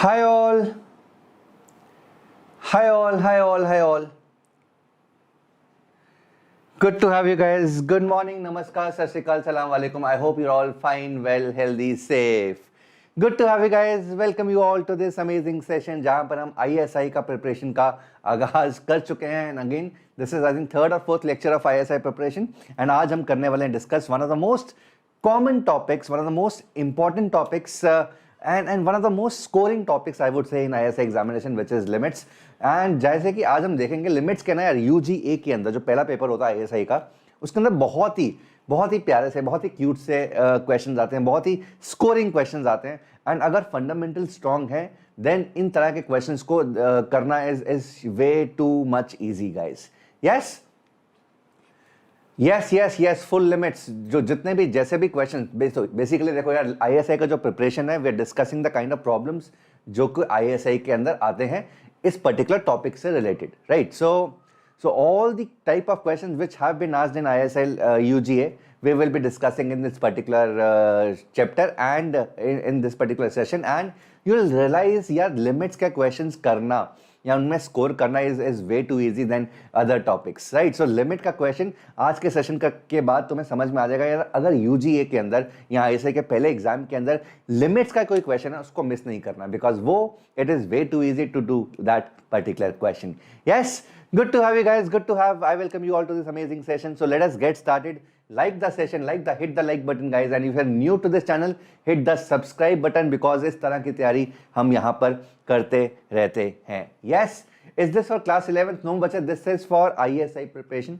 Hi all. Hi all. Hi all. Hi all. Good to have you guys. Good morning. Namaskar. Sat Shri Akal. Salam Alaikum. I hope you're all fine, well, healthy, safe. Good to have you guys. Welcome you all to this amazing session जहाँ पर हम ISI का preparation का आगाज कर चुके हैं. And again, this is I think third or fourth lecture of ISI preparation. And आज हम करने वाले हैं discuss one of the most common topics, one of the most important topics. And one of the most scoring topics I would say in ISI examination, which is limits. And जैसे कि आज हम देखेंगे limits के ना यार UGA के अंदर जो पहला पेपर होता है ISI का, उसके अंदर बहुत ही प्यारे से, बहुत ही क्यूट से क्वेश्चंस आते हैं, बहुत ही स्कोरिंग क्वेश्चंस आते हैं. एंड अगर फंडामेंटल स्ट्रांग है देन इन तरह के क्वेश्चंस को करना is way too much easy guys. Yes full limits. जो जितने भी जैसे भी क्वेश्चन बेसिकली देखो यार, ISI का जो प्रिपरेशन है, we are discussing the kind of problems जो कि ISI के अंदर आते हैं इस पर्टिकुलर टॉपिक से related, right. So all the type of questions which have been asked in ISL UGA, we will be discussing in this particular chapter and in this particular session, and you will realize यार limits के questions करना या उनमें score करना is way too easy than other topics, right? So limit का question आज के session के बाद तुम्हें समझ में आ जाएगा यार. अगर UGA के अंदर या ISI के पहले एग्जाम के अंदर limits का कोई question है उसको मिस नहीं करना, because वो it is way too easy to do that particular question. Yes. Good to have you guys. Good to have. I welcome you all to this amazing session. So let us get started. Like the session, hit the like button, guys. And if you are new to this channel, hit the subscribe button because इस तरह की तैयारी हम यहाँ पर करते रहते हैं. Yes. Is this for class 11th? No, बच्चे. This is for ISI preparation.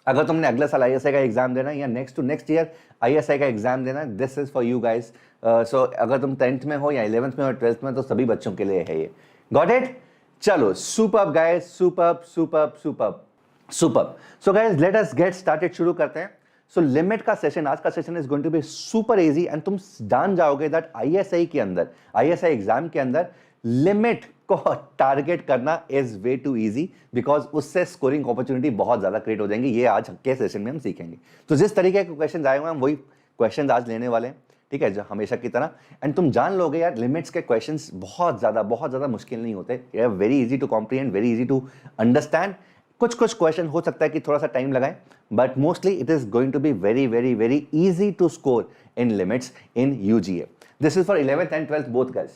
अगर तुमने अगले साल ISI का एग्जाम देना या next to next year ISI का एग्जाम देना, this is for you guys. So अगर तुम 10th में हो या 11th में हो, 12th में, तो सभी बच्चों के लिए है ये. Got it? चलो, superb guys, superb. So guys, let us get started. शुरू करते हैं. सो लिमिट का सेशन, आज का session is going to be super easy and तुम जान जाओगे दैट ISI के अंदर, ISI एग्जाम के अंदर लिमिट को टारगेट करना is way too easy, because उससे स्कोरिंग अपॉर्चुनिटी बहुत ज्यादा क्रिएट हो जाएंगी. ये आज के सेशन में हम सीखेंगे. तो जिस तरीके के क्वेश्चन आए हुए हैं हम वही क्वेश्चन आज लेने वाले हैं, ठीक है, जो हमेशा की तरह. एंड तुम जान लोगे यार लिमिट्स के क्वेश्चंस बहुत ज्यादा मुश्किल नहीं होते. ये very easy to comprehend, very easy to understand. कुछ क्वेश्चन हो सकता है कि थोड़ा सा टाइम लगाए, but mostly it is going to be very easy to score in limits in UGA. This is for 11th and 12th both guys.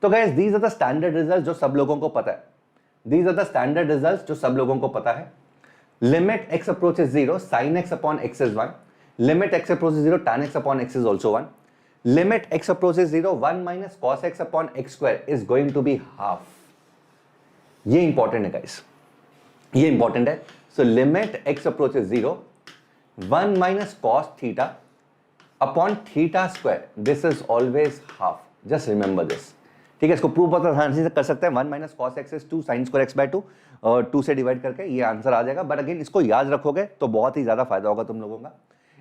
तो guys, these are the standard result जो सब लोगों को पता है. These are the standard result जो सब लोगों को पता है. Limit x approaches 0, sin x upon x is 1. Limit x approaches 0, tan x upon x is also 1. Limit x approaches 0, 1 minus cos x upon x square is going to be half. ये important है guys, ये important है. So limit x approaches 0, 1 minus cos theta upon theta square, this is always half. Just remember this. ठीक है, इसको prove बहुत आसानी से कर सकते हैं. 1 minus cos x is 2 sin square x by 2 और 2 से डिवाइड करके ये आंसर आ जाएगा. बट अगेन इसको याद रखोगे तो बहुत ही ज्यादा फायदा होगा तुम लोगों का.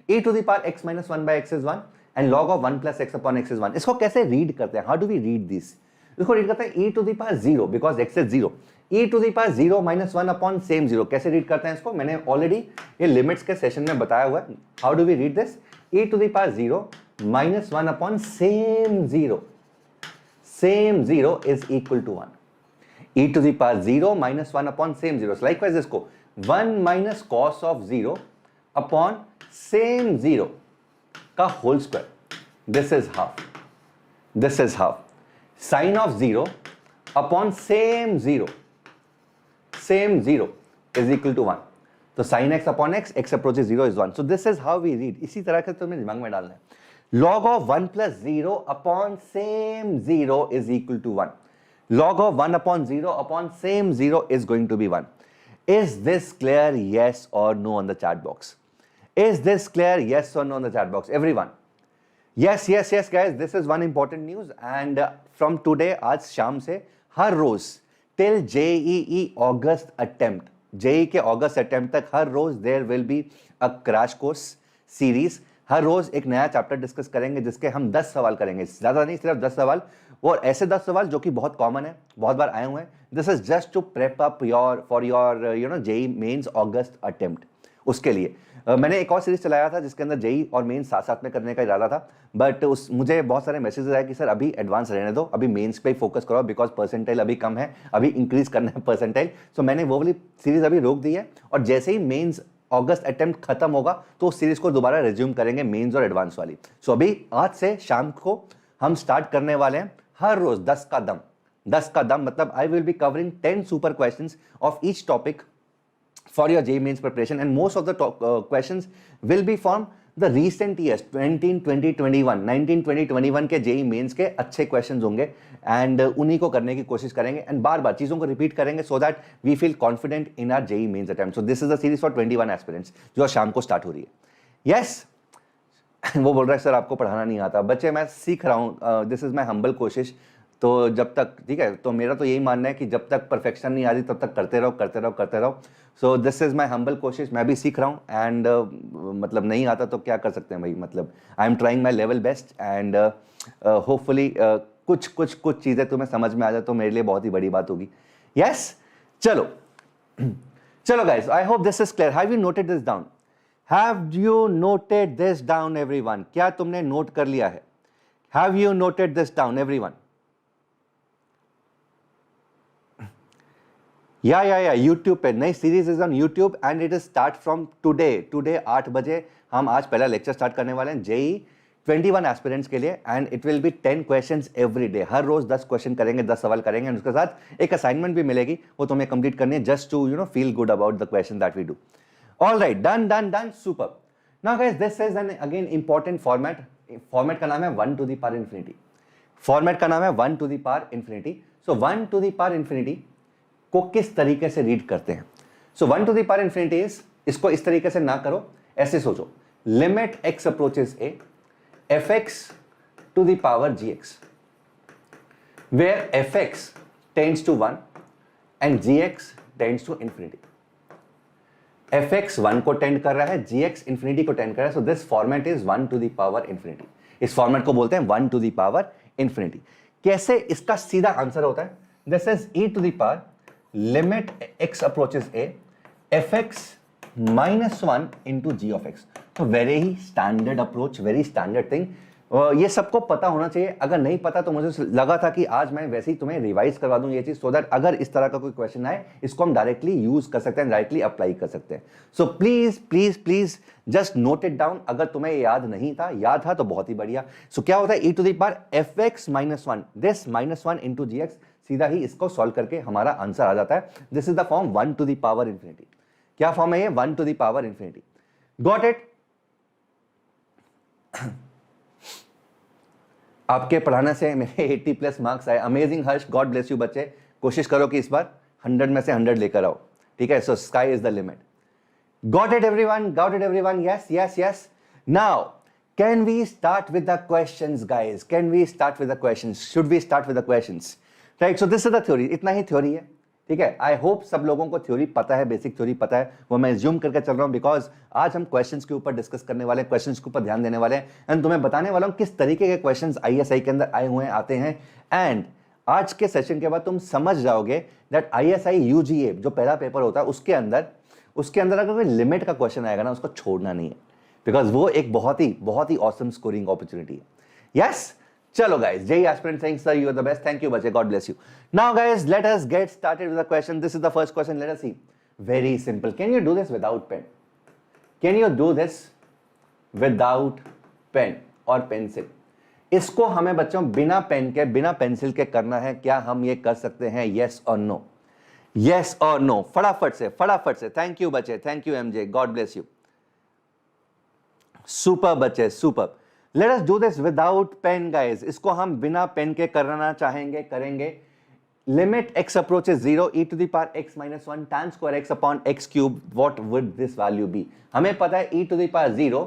e to the power x minus 1 by x is 1 and log of 1 plus x upon x is 1. इसको कैसे रीड करते हैं? How do we read this? इसको रीड करते हैं e to the power 0 because x is 0. e to the power 0 minus 1 upon same 0. कैसे read करते हैं इसको? मैंने ऑलरेडी ये लिमिट्स के सेशन में बताया हुआ है. How do we read this? e to the power 0 minus 1 upon same 0. Same 0 is equal to 1. e to the power 0 minus 1 upon same 0. So likewise इसको 1 minus cos of 0 upon same 0 का whole square. This is half. This is half. Sine of 0 upon same 0 is equal to 1. तो sine x upon x approaches 0 is 1. So this is how we read. इसी तरह से तुम्हें दिमाग में डालना है. Log of 1 plus 0 upon same 0 is equal to 1. Log of 1 upon 0 upon same 0 is going to be 1. Is this clear? yes or no on the chat box. Is this clear? Yes or no in the chat box? Everyone. Yes guys, this is one important news and from today, आज शाम से हर रोज till JEE August attempt, JEE के August attempt तक हर रोज there will be a crash course series. हर रोज एक नया chapter discuss करेंगे जिसके हम 10 सवाल करेंगे, ज्यादा नहीं, सिर्फ 10 सवाल, और ऐसे 10 सवाल जो कि बहुत कॉमन है, बहुत बार आए हुए हैं. This is just to prep up for your JEE mains August attempt. उसके लिए मैंने एक और सीरीज चलाया था जिसके अंदर जेई और मेंस साथ साथ में करने का इरादा था, बट उस मुझे बहुत सारे मैसेजेस आए कि सर अभी एडवांस रहने दो, अभी मेंस पे ही फोकस करो बिकॉज परसेंटाइल अभी कम है, अभी इंक्रीज करना है परसेंटाइल। सो मैंने वो वाली सीरीज अभी रोक दी है, और जैसे ही मेंस अगस्त अटेम्प्ट खत्म होगा तो उस सीरीज को दोबारा रिज्यूम करेंगे, मेंस और एडवांस वाली। सो अभी आज से शाम को हम स्टार्ट करने वाले हैं हर रोज 10 का दम, 10 का दम मतलब I will be covering 10 super questions of each topic for your JEE Mains preparation, and most of the questions will be from the recent years 2020 21 19 20 21 के JEE Mains के अच्छे questions होंगे, and उन्हीं को करने की कोशिश करेंगे and बार बार चीज़ों को repeat करेंगे so that we feel confident in our JEE Mains attempt. So this is the series for 21 aspirants जो शाम को start हो रही है। Yes, वो बोल रहा है सर आपको पढ़ाना नहीं आता। बच्चे मैं सीख रहा हूँ, दिस इज़ माई हम्बल कोशिश। तो जब तक ठीक है, तो मेरा तो यही मानना है कि जब तक परफेक्शन नहीं आती तब तक करते रहो करते रहो करते रहो। So this is my humble कोशिश, मैं भी सीख रहा हूँ एंड मतलब नहीं आता तो क्या कर सकते हैं भाई, मतलब I am trying my level best and hopefully कुछ चीज़ें तुम्हें समझ में आ जाए तो मेरे लिए बहुत ही बड़ी बात होगी। यस, चलो चलो guys, I hope this is clear. Have you noted this down? Have you noted this down everyone? क्या तुमने नोट कर लिया है? Have you noted this down everyone? या YouTube पे नई series is on YouTube and it is start from today 8 बजे हम आज पहला लेक्चर स्टार्ट करने वाले हैं JEE 21 एस्पिरेंट्स के लिए, and it will be 10 questions every day. हर रोज 10 क्वेश्चन करेंगे, 10 सवाल करेंगे, एंड उसके साथ एक असाइनमेंट भी मिलेगी, वो तुम्हें कंप्लीट करनी है just to feel good about the question that we do. All right, done, super. Now guys, this is an again important format का नाम है 1 to the power infinity। Format का नाम है 1 to the power infinity। So 1 to the power infinity को किस तरीके से रीड करते हैं? सो 1 to the power infinity is, इसको इस तरीके से ना करो, ऐसे सोचो, limit x approaches a fx to the power gx where fx tends to 1 and gx tends to infinity। fx 1 को टेंड कर रहा है, gx infinity को टेंड कर रहा है, so this format is 1 to the power infinity। इस format को बोलते हैं 1 to the power infinity। कैसे इसका सीधा आंसर होता है? This is e to the power limit x approaches a fx minus 1 into g of x। तो वेरी ही standard approach, very standard thing, ये सबको पता होना चाहिए। अगर नहीं पता तो मुझे लगा था कि आज मैं वैसे ही तुम्हें रिवाइज करवा दूं ये चीज, सो दैट अगर इस तरह का कोई क्वेश्चन आए इसको हम डायरेक्टली यूज कर सकते हैं, डायरेक्टली अप्लाई कर सकते हैं। So please please please just note it down. अगर तुम्हें याद नहीं था, याद था तो बहुत ही बढ़िया। सो क्या होता है e to the power fx minus 1, this -1 into gx, सीधा ही इसको सॉल्व करके हमारा आंसर आ जाता है। This is the form 1 to the power infinity। क्या फॉर्म है ये? 1 to the power infinity। Got it? आपके पढ़ाने से मेरे 80+ मार्क्स आए, amazing Harsh, God bless you बच्चे। कोशिश करो कि इस बार 100 में से 100 लेकर आओ, ठीक है? So sky is the limit. Got it everyone? Got it everyone? Yes. Now can we start with the questions guys? Can we start with the questions? Should we start with the questions? Right, so this is the theory. इतना ही theory है, ठीक है? I hope सब लोगों को theory पता है, बेसिक थ्योरी पता है, वो मैं ज्यूम करके चल रहा हूं बिकॉज आज हम क्वेश्चंस के ऊपर डिस्कस करने वाले हैं, क्वेश्चंस के ऊपर ध्यान देने वाले हैं, एंड तुम्हें बताने वाला हूं किस तरीके के क्वेश्चंस ISI के अंदर आए हुए आते हैं। एंड आज के सेशन के बाद तुम समझ जाओगे दैट ISI UGA जो पहला पेपर होता है उसके अंदर अगर कोई लिमिट का क्वेश्चन आएगा ना, उसको छोड़ना नहीं है, बिकॉज वो एक बहुत ही ऑसम स्कोरिंग अपॉर्चुनिटी है। यस, चलो guys, JEE aspirant saying sir you are the best, thank you bache, God bless you। Now guys, let us get started with the question। This is the first question, let us see। Very simple, can you do this without pen? Can you do this without pen or pencil? इसको हमें बच्चों बिना pen के, बिना pencil के करना है। क्या हम ये कर सकते हैं? yes or no? yes or no? फटाफट से। थैंक यू बच्चे, thank you MJ, God bless you। Super बच्चे, super. Let us do this without pen guys। इसको हम बिना पेन के करना चाहेंगे, करेंगे। Limit x approaches 0, e to the power x minus 1 tan square x upon x cube, what would this value be? हमें पता है e to the power 0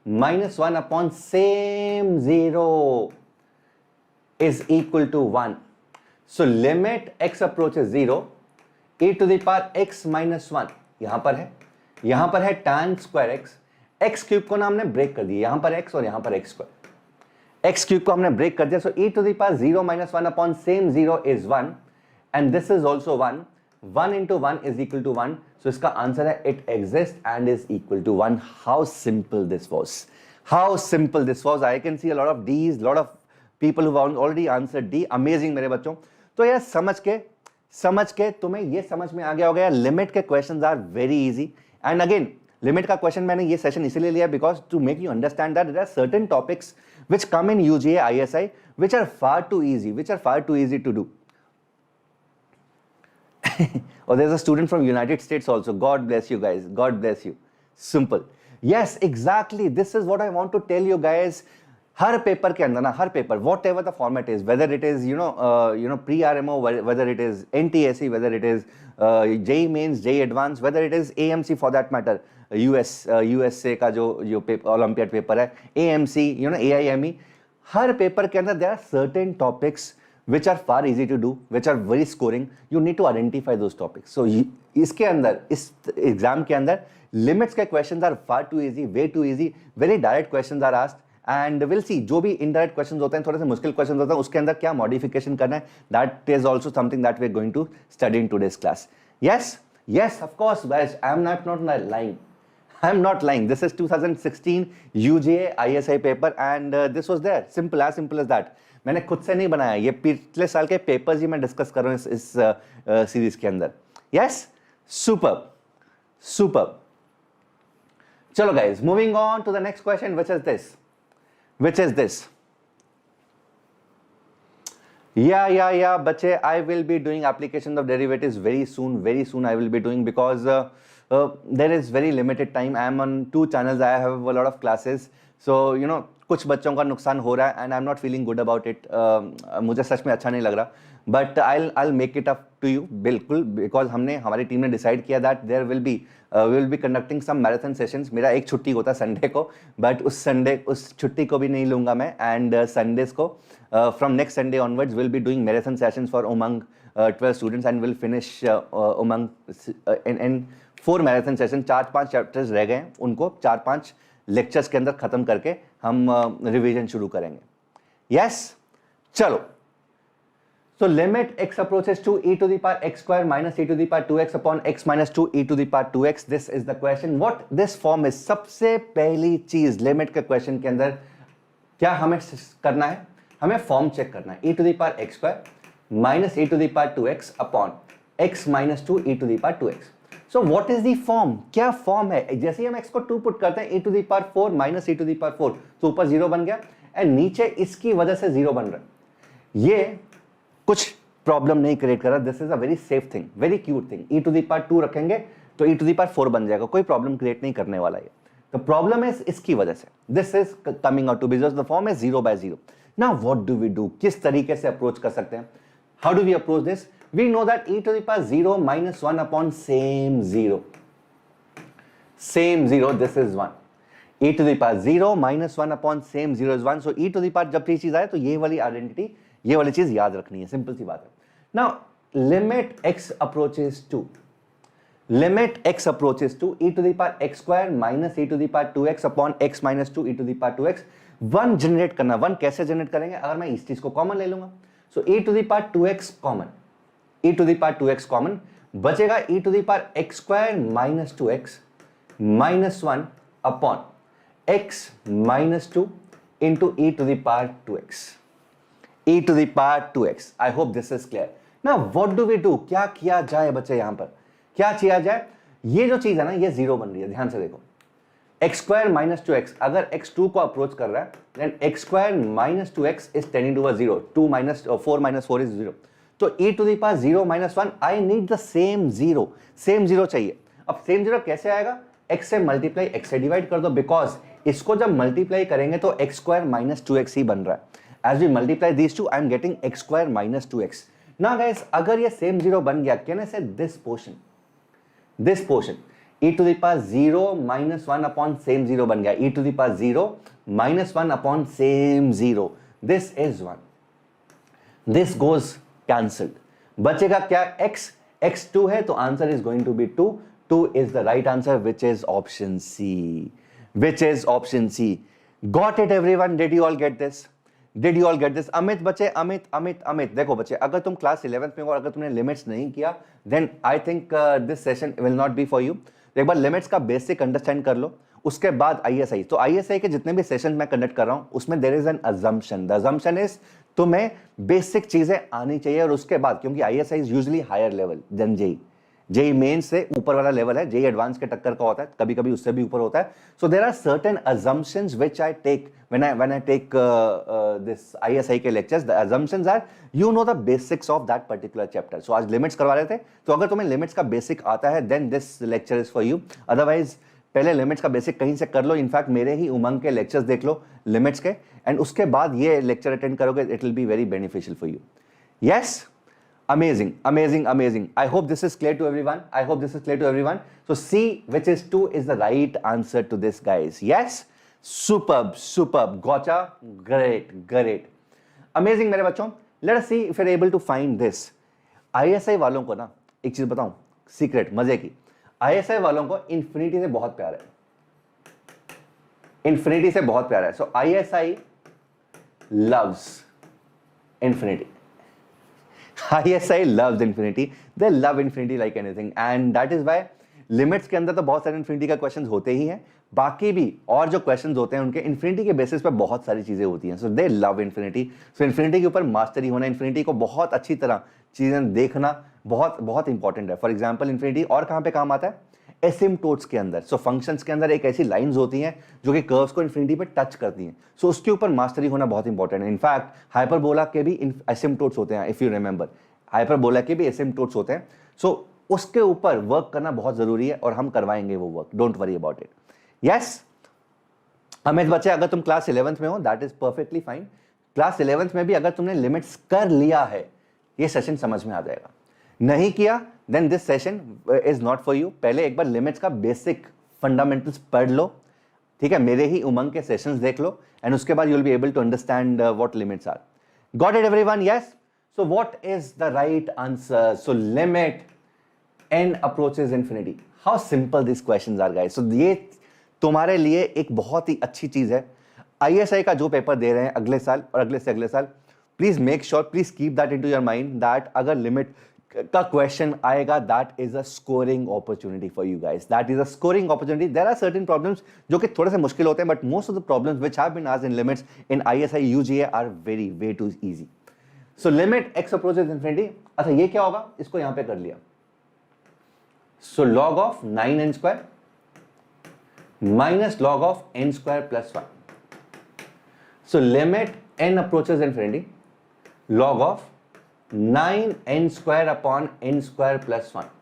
minus 1 upon same 0 is equal to 1। So limit x approaches 0, e to the power x minus 1 यहां पर है tan square x, x cube को ना हमने break कर दिया, यहां पर एक्स और यहां पर एक्स स्क्वायर, एक्स क्यूब को हमने ब्रेक कर दिया। सो e to the power 0 minus 1 upon same 0 is 1 and this is also 1। 1 into 1 is equal to 1. So इसका आंसर है it exists and is equal to 1. How simple this was. How simple this was. I can see a lot of D's, lot of people who have already answered D. Amazing मेरे बच्चों. तो यार समझ के तुम्हें ये समझ में आ गया होगा यार, लिमिट के questions are very easy. And again limit का क्वेश्चन मैंने ये सेशन इसीलिए लिया because to make you understand that there are certain topics which come in UGA ISI which are far too easy to do. Or there's a student from United States also. God bless you guys. God bless you. Simple. Yes, exactly. This is what I want to tell you guys. हर paper के अंदर ना, हर paper, whatever the format is, whether it is pre RMO, whether it is NTSE, whether it is JEE mains, JEE advance, whether it is AMC for that matter, USA का जो olympiad paper है, AMC, AIME, हर paper के अंदर there are certain topics which are far easy to do, which are very scoring. You need to identify those topics. So इसके अंदर, इस exam के अंदर लिमिट्स के questions are far too easy, way too easy, very direct questions are asked. And will see जो भी indirect questions होते हैं, थोड़े से मुश्किल क्वेश्चंस होते हैं, उसके अंदर क्या मॉडिफिकेशन करना है, that is also something that we are going to study in today's class. yes of course guys, I am not lying. I am not lying. This is 2016 UGA ISI paper and this was there. Simple as that. मैंने खुद से नहीं बनाया, ये पिछले साल के papers ही मैं डिस्कस कर रहा हूँ इस सीरीज के अंदर. Yes, super. चलो guys, moving on to the next question, which is this. Yeah, बच्चे, I will be doing applications of derivatives very soon I will be doing, because there is very limited time. I am on 2 channels, I have a lot of classes, so कुछ बच्चों का नुकसान हो रहा है and I'm not feeling good about it. मुझे सच में अच्छा नहीं लग रहा, but I'll make it up to you बिल्कुल, because हमारी टीम ने डिसाइड किया that there will be we will be conducting some marathon sessions. मेरा एक छुट्टी होता है संडे को, but उस छुट्टी को भी नहीं लूंगा मैं, and संडेज को from next Sunday onwards we'll be doing marathon sessions for Umang 12 students and we'll finish Umang in 4 marathon sessions. 4-5 chapters रह गए हैं, उनको 4-5 लेक्चर्स के अंदर खत्म करके हम रिवीजन शुरू करेंगे. यस, चलो. So limit x approaches to e to the power x square minus e to the power 2x upon x minus 2 e to the power 2x. This is the question. What this form is? सबसे पहली चीज limit के question के अंदर क्या हमें करना है? हमें फॉर्म चेक करना है. e to the power x square minus e to the power 2x upon x minus 2 e to the power 2x. So what is the form? क्या फॉर्म है? जैसे ही हम x को 2 पुट करते हैं, e to the power 4 minus e to the power 4, तो ऊपर 0 बन गया एंड नीचे इसकी वजह से 0 बन रहा है. ये कुछ प्रॉब्लम नहीं क्रिएट कर रहा. This is a very safe thing, very cute thing. e to the power 2 रखेंगे तो e to the power 4 बन जाएगा, कोई प्रॉब्लम क्रिएट नहीं करने वाला है. तो प्रॉब्लम है इसकी वजह से. This is coming out to be just the form is 0/0. Now what do we do? किस तरीके से अप्रोच कर सकते हैं? How do we approach this? We know that e to the power 0 minus 1 upon same 0. Same 0, this is 1. e to the power 0 minus 1 upon same 0 is 1. So e to the power जब ये चीज आए तो ये वाली identity, ये वाली चीज याद रखनी है. सिंपल सी बात है. Now limit x approaches to e to the power x square minus e to the power 2x upon x minus 2 e to the power 2x. 1 generate करना. 1 कैसे जनरेट करेंगे? अगर मैं इस चीज को कॉमन ले लूंगा, so e to the power 2x common, e to the power 2x common, बचेगा e to the power x square minus 2x minus 1 upon x minus 2 into e to the power 2x. e to the power 2x. I hope this is clear. Now what do we do? क्या किया जाए बच्चे? यहां पर क्या किया जाए? ये जो चीज है ना, ये 0 बन रही है. ध्यान से देखो, x square minus 2x, अगर x 2 को अप्रोच कर रहा है, then x square minus 2x is tending to a 0. 2 minus 4 minus 4 is 0. तो e to the power 0 minus 1, I need the same 0. Same 0 चाहिए. अब सेम 0 कैसे आएगा? x से मल्टीप्लाई x से डिवाइड कर दो, बिकॉज इसको जब मल्टीप्लाई करेंगे तो x स्क्वायर माइनस 2x ही बन रहा है. As we multiply these two, I am getting x square minus 2x. ना गाइस, अगर ये सेम 0 बन गया, कैन आई से this portion e to the power 0 minus 1 upon same 0 बन गया. e to the power 0 minus 1 upon same 0. This is 1. This goes cancelled. बचेगा क्या? x 2 है तो answer is going to be 2. 2 is the right answer, which is option C. Got it everyone? Did you all get this? Did you all get this? Amit बच्चे, अमित अमित अमित, देखो बच्चे, अगर तुम class 11th में हो और अगर तुमने लिमिट्स नहीं किया, then I think this session will not be for you. एक बार लिमिट्स का बेसिक अंडरस्टैंड कर लो, उसके बाद आईएसआई। तो आईएसआई के जितने भी सेशन मैं कंडक्ट कर रहा हूं उसमें there is an assumption, the assumption is तुम्हें बेसिक चीजें आनी चाहिए, और उसके बाद, क्योंकि ISI is usually higher level than JEE, JEE main से ऊपर वाला लेवल है, जेई एडवांस के टक्कर का होता है, कभी कभी उससे भी ऊपर होता है। So there are certain assumptions which I take when I take this ISI के lectures. The assumptions are you know the basics of that particular chapter. So आज लिमिट्स करवा रहे थे, तो अगर तुम्हें लिमिट्स का बेसिक आता है then this lecture is for you. Otherwise पहले लिमिट्स का बेसिक कहीं से कर लो, इनफैक्ट मेरे ही उमंग के लेक्चर्स देख लो लिमिट्स के, एंड उसके बाद ये लेक्चर अटेंड करोगे, it will be very beneficial for you. Yes, amazing, amazing, amazing. I hope this is clear to everyone. I hope this is clear to everyone. So C, which is 2, is the right answer to this, guys. Yes, superb, superb. Gotcha, great, great, amazing मेरे बच्चों। Let us see if you're able to find this. ISI वालों को ना एक चीज बताऊं, secret मजे की, ISI वालों को इन्फिनिटी से बहुत प्यार है, इन्फिनिटी से बहुत प्यार है। So ISI loves infinity. ISI loves infinity. They love infinity like anything, and that is why limits के अंदर तो बहुत सारे infinity का questions होते ही हैं, बाकी भी और जो questions होते हैं उनके infinity के basis पे बहुत सारी चीजें होती हैं। So they love infinity. So infinity के ऊपर मास्टरी होना, infinity को बहुत अच्छी तरह चीजें देखना बहुत बहुत इंपॉर्टेंट है। फॉर एग्जाम्पल इन्फिनिटी और कहाँ पे काम आता है? एसिम्पटोट्स के अंदर। सो फंक्शंस के अंदर एक ऐसी लाइंस होती हैं जो कि कर्व्स को इन्फिनिटी पे टच करती हैं, सो उसके ऊपर मास्टरी होना बहुत इंपॉर्टेंट है। इनफैक्ट हाइपरबोला के भी एसिम्पटोट्स होते हैं, इफ यू रिमेंबर, हाइपरबोला के भी एसिम्पटोट्स होते हैं। सो उसके ऊपर वर्क करना बहुत जरूरी है और हम करवाएंगे वो work, don't worry about it. Yes Amit बच्चे, अगर तुम क्लास 11th में हो that is perfectly fine. Class 11th में भी अगर तुमने लिमिट्स कर लिया है, ये सेशन समझ में आ जाएगा। नहीं किया then this session is not for you. पहले एक बार लिमिट्स का बेसिक फंडामेंटल्स पढ़ लो, ठीक है, मेरे ही उमंग के सेशंस देख लो, एंड उसके बाद you will be able to understand what limits are. Got it everyone? Yes. So what is the right answer? So limit n approaches infinity. How simple these questions are, guys. So ये तुम्हारे लिए एक बहुत ही अच्छी चीज है। ISI का जो पेपर दे रहे हैं अगले साल और अगले से अगले साल, please make sure, please keep that into your mind that अगर लिमिट का क्वेश्चन आएगा, that is a scoring opportunity for you guys, that is a scoring opportunity. There are certain problems जो कि थोड़े से मुश्किल होते हैं, but most of the problems which have been asked in limits in ISI UGA are very way too easy. So limit x approaches infinity. अच्छा ये क्या होगा, इसको यहां पे कर लिया। So log of 9n square minus log of n square plus 1. So limit n approaches infinity, log of 9n square upon n square plus 1.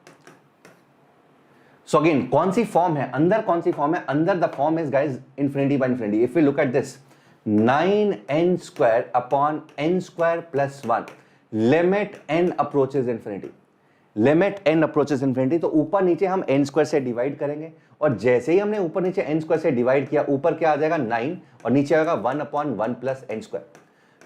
So again, कौन सी फॉर्म है अंदर, कौन सी फॉर्म है अंदर? The form is guys infinity by infinity. If we look at this 9n square upon n square plus 1, limit n approaches infinity, limit n approaches infinity. तो ऊपर नीचे हम n स्क्वायर से डिवाइड करेंगे, और जैसे ही हमने ऊपर नीचे n स्क्वायर से डिवाइड किया, ऊपर क्या आ जाएगा 9 और नीचे आएगा 1 अपॉन 1 प्लस n स्क्वायर।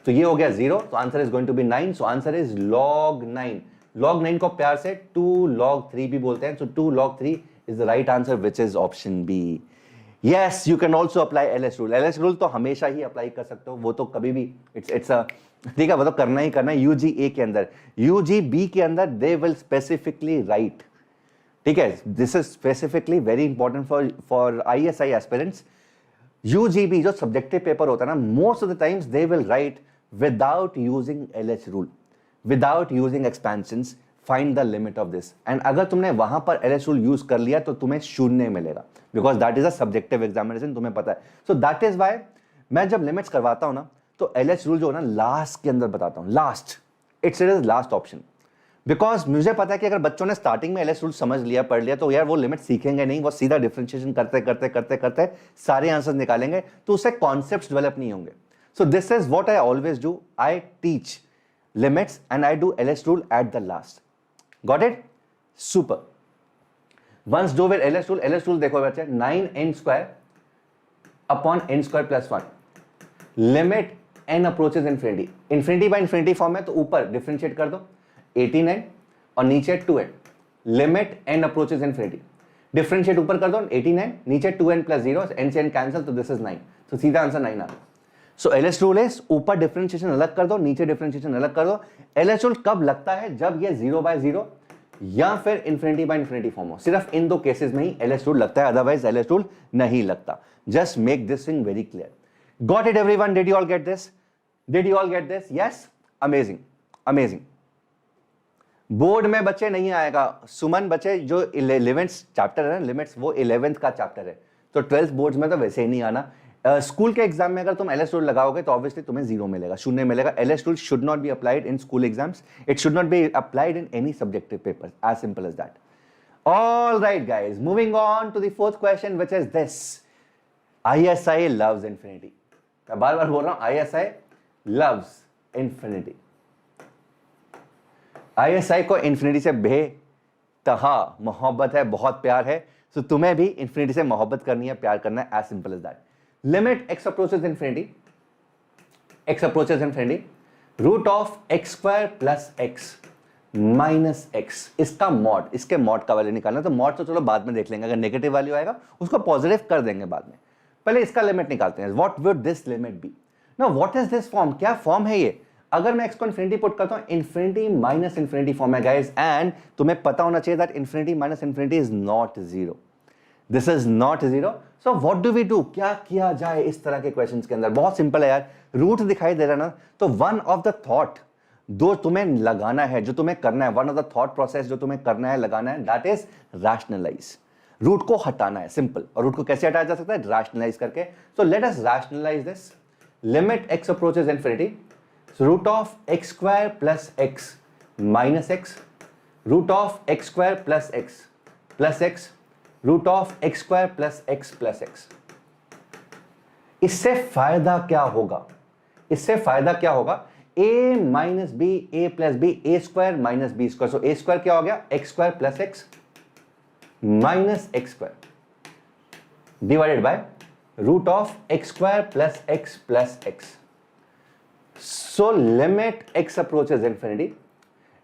तो ये हो गया 0, तो answer is going to be 9। So answer is log 9। log 9 को प्यार से 2 log 3 भी बोलते हैं। So 2 log 3 is the right answer which is option B. Yes, you can also apply LS rule. LS rule तो हमेशा ही अप्लाई कर सकते हो, वो तो कभी भी इट्स अ ठीक है, वो तो करना ही करना है। यूजीए के अंदर, यूजीबी के अंदर दे विल स्पेसिफिकली राइट, ठीक है, this is specifically very important for ISI aspirants. UGB जो सब्जेक्टिव पेपर होता है ना, most of the times they will write without using LH rule, without using expansions, find the limit of this. And अगर तुमने वहां पर LH rule use कर लिया तो तुम्हें 0 मिलेगा, because that is a subjective examination, तुम्हें पता है। सो दैट इज वाई मैं जब लिमिट्स करवाता हूं ना, तो एलएच रूल जो है ना लास्ट के अंदर बताता हूं, last, it's is last option. Because मुझे पता है कि अगर बच्चों ने स्टार्टिंग में एलएच रूल समझ लिया, पढ़ लिया, तो यार वो लिमिट सीखेंगे नहीं, वो सीधा डिफरेंशिएशन करते करते करते करते सारे आंसर निकालेंगे, तो उससे कॉन्सेप्ट्स डेवलप नहीं होंगे। So this is what I always do, I teach limits and I do LH rule at the last. Got it? Super. Once do with LH rule. LH rule देखो बच्चे, 9n square upon n square plus 1, limit n approaches infinity. Infinity by infinity form है, तो ऊपर differentiate कर दो 18n और नीचे 2n, limit n approaches infinity. Differentiate ऊपर कर दो 18n, नीचे 2n प्लस 0, n से n कैंसिल, तो दिस इज 9। तो सीधा आंसर 9 आ गया। सो LH रूल इज ऊपर डिफरेंशिएशन अलग कर दो, नीचे डिफरेंशिएशन अलग कर दो। LH रूल कब लगता है? जब ये 0/0 या फिर इंफिनिटी बाय इंफिनिटी फॉर्म हो। सिर्फ इन दो केसेस में ही LH रूल लगता है, अदरवाइज LH रूल नहीं लगता। Just make this thing very clear. Got it everyone? Did you all get this? Did you all get this? Yes, amazing amazing. Board में बच्चे नहीं आएगा। सुमन बच्चे जो 11th चैप्टर है ना लिमिट्स, वो 11th का चैप्टर है, तो 12th बोर्ड्स में तो वैसे ही नहीं आना। स्कूल के एग्जाम में अगर तुम LH रूल लगाओगे तो ऑब्वियसली तुम्हें 0 मिलेगा, 0 मिलेगा। LH rule should not be applied in school exams, it should not be applied in any subjective paper, as simple as that. All right guys, moving on to the fourth question, which is this: ISI loves infinity. मैं बार बार बोल रहा हूं, ISI loves infinity. ISI को infinity से बेतहा मोहब्बत है, बहुत प्यार है। सो तुम्हें भी इंफिनिटी से मोहब्बत करनी है, प्यार करना है, as simple as that. Limit x approaches infinity, x approaches infinity, root of x² plus x minus x, इसका मॉड, इसके मॉड का वैल्यू निकालना। तो मॉड तो चलो बाद में देख लेंगे, अगर नेगेटिव वैल्यू आएगा उसको पॉजिटिव कर देंगे बाद में, पहले इसका लिमिट निकालते हैं। What would this limit be? Now what is this form? क्या फॉर्म है ये? अगर मैं x को इंफिनिटी पुट करता हूं, इंफिनिटी माइनस इंफिनिटी फॉर्म है गाइस, एंड तुम्हें पता होना चाहिए that infinity minus infinity is not zero, this is not zero. So what do we do? क्या किया जाए इस तरह के क्वेश्चंस के अंदर? बहुत सिंपल है यार, रूट दिखाई दे रहा ना, तो वन ऑफ द थॉट जो तुम्हें लगाना है, जो तुम्हें करना है, one of the thought process जो तुम्हें करना है, लगाना है, दैट इज रैशनलाइज। रूट को हटाना है, सिंपल। और रूट को कैसे हटाया जा सकता है? रैशनलाइज करके। So let us rationalise this. Limit x approaches infinity, root of x² plus x minus x, root of x² plus x, root of x² plus x। इससे फायदा क्या होगा? इससे फायदा क्या होगा? a minus b, a plus b, a² minus b²। So a² क्या हो गया? x² plus x minus x² divided by root of x² plus x। So limit x approaches infinity,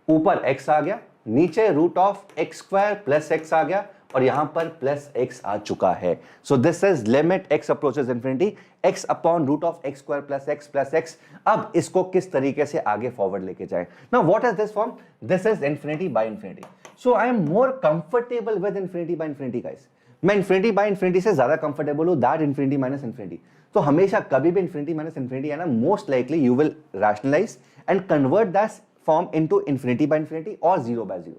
ऊपर x आ गया, नीचे root of x² plus x आ गया, और यहां पर प्लस x आ चुका है। So this is limit x approaches infinity, x upon root of x² plus x। अब इसको किस तरीके से आगे फॉरवर्ड लेके जाए? Now what is this form? This is infinity by infinity. So I am more comfortable with infinity by infinity guys. मैं infinity by infinity से ज्यादा कंफर्टेबल हूं दैट इंफिनिटी माइनस इंफिनिटी। तो हमेशा कभी भी इंफिनिटी माइनस इंफिनिटी है ना, most likely you will rationalise and convert that form into infinity by infinity और 0/0।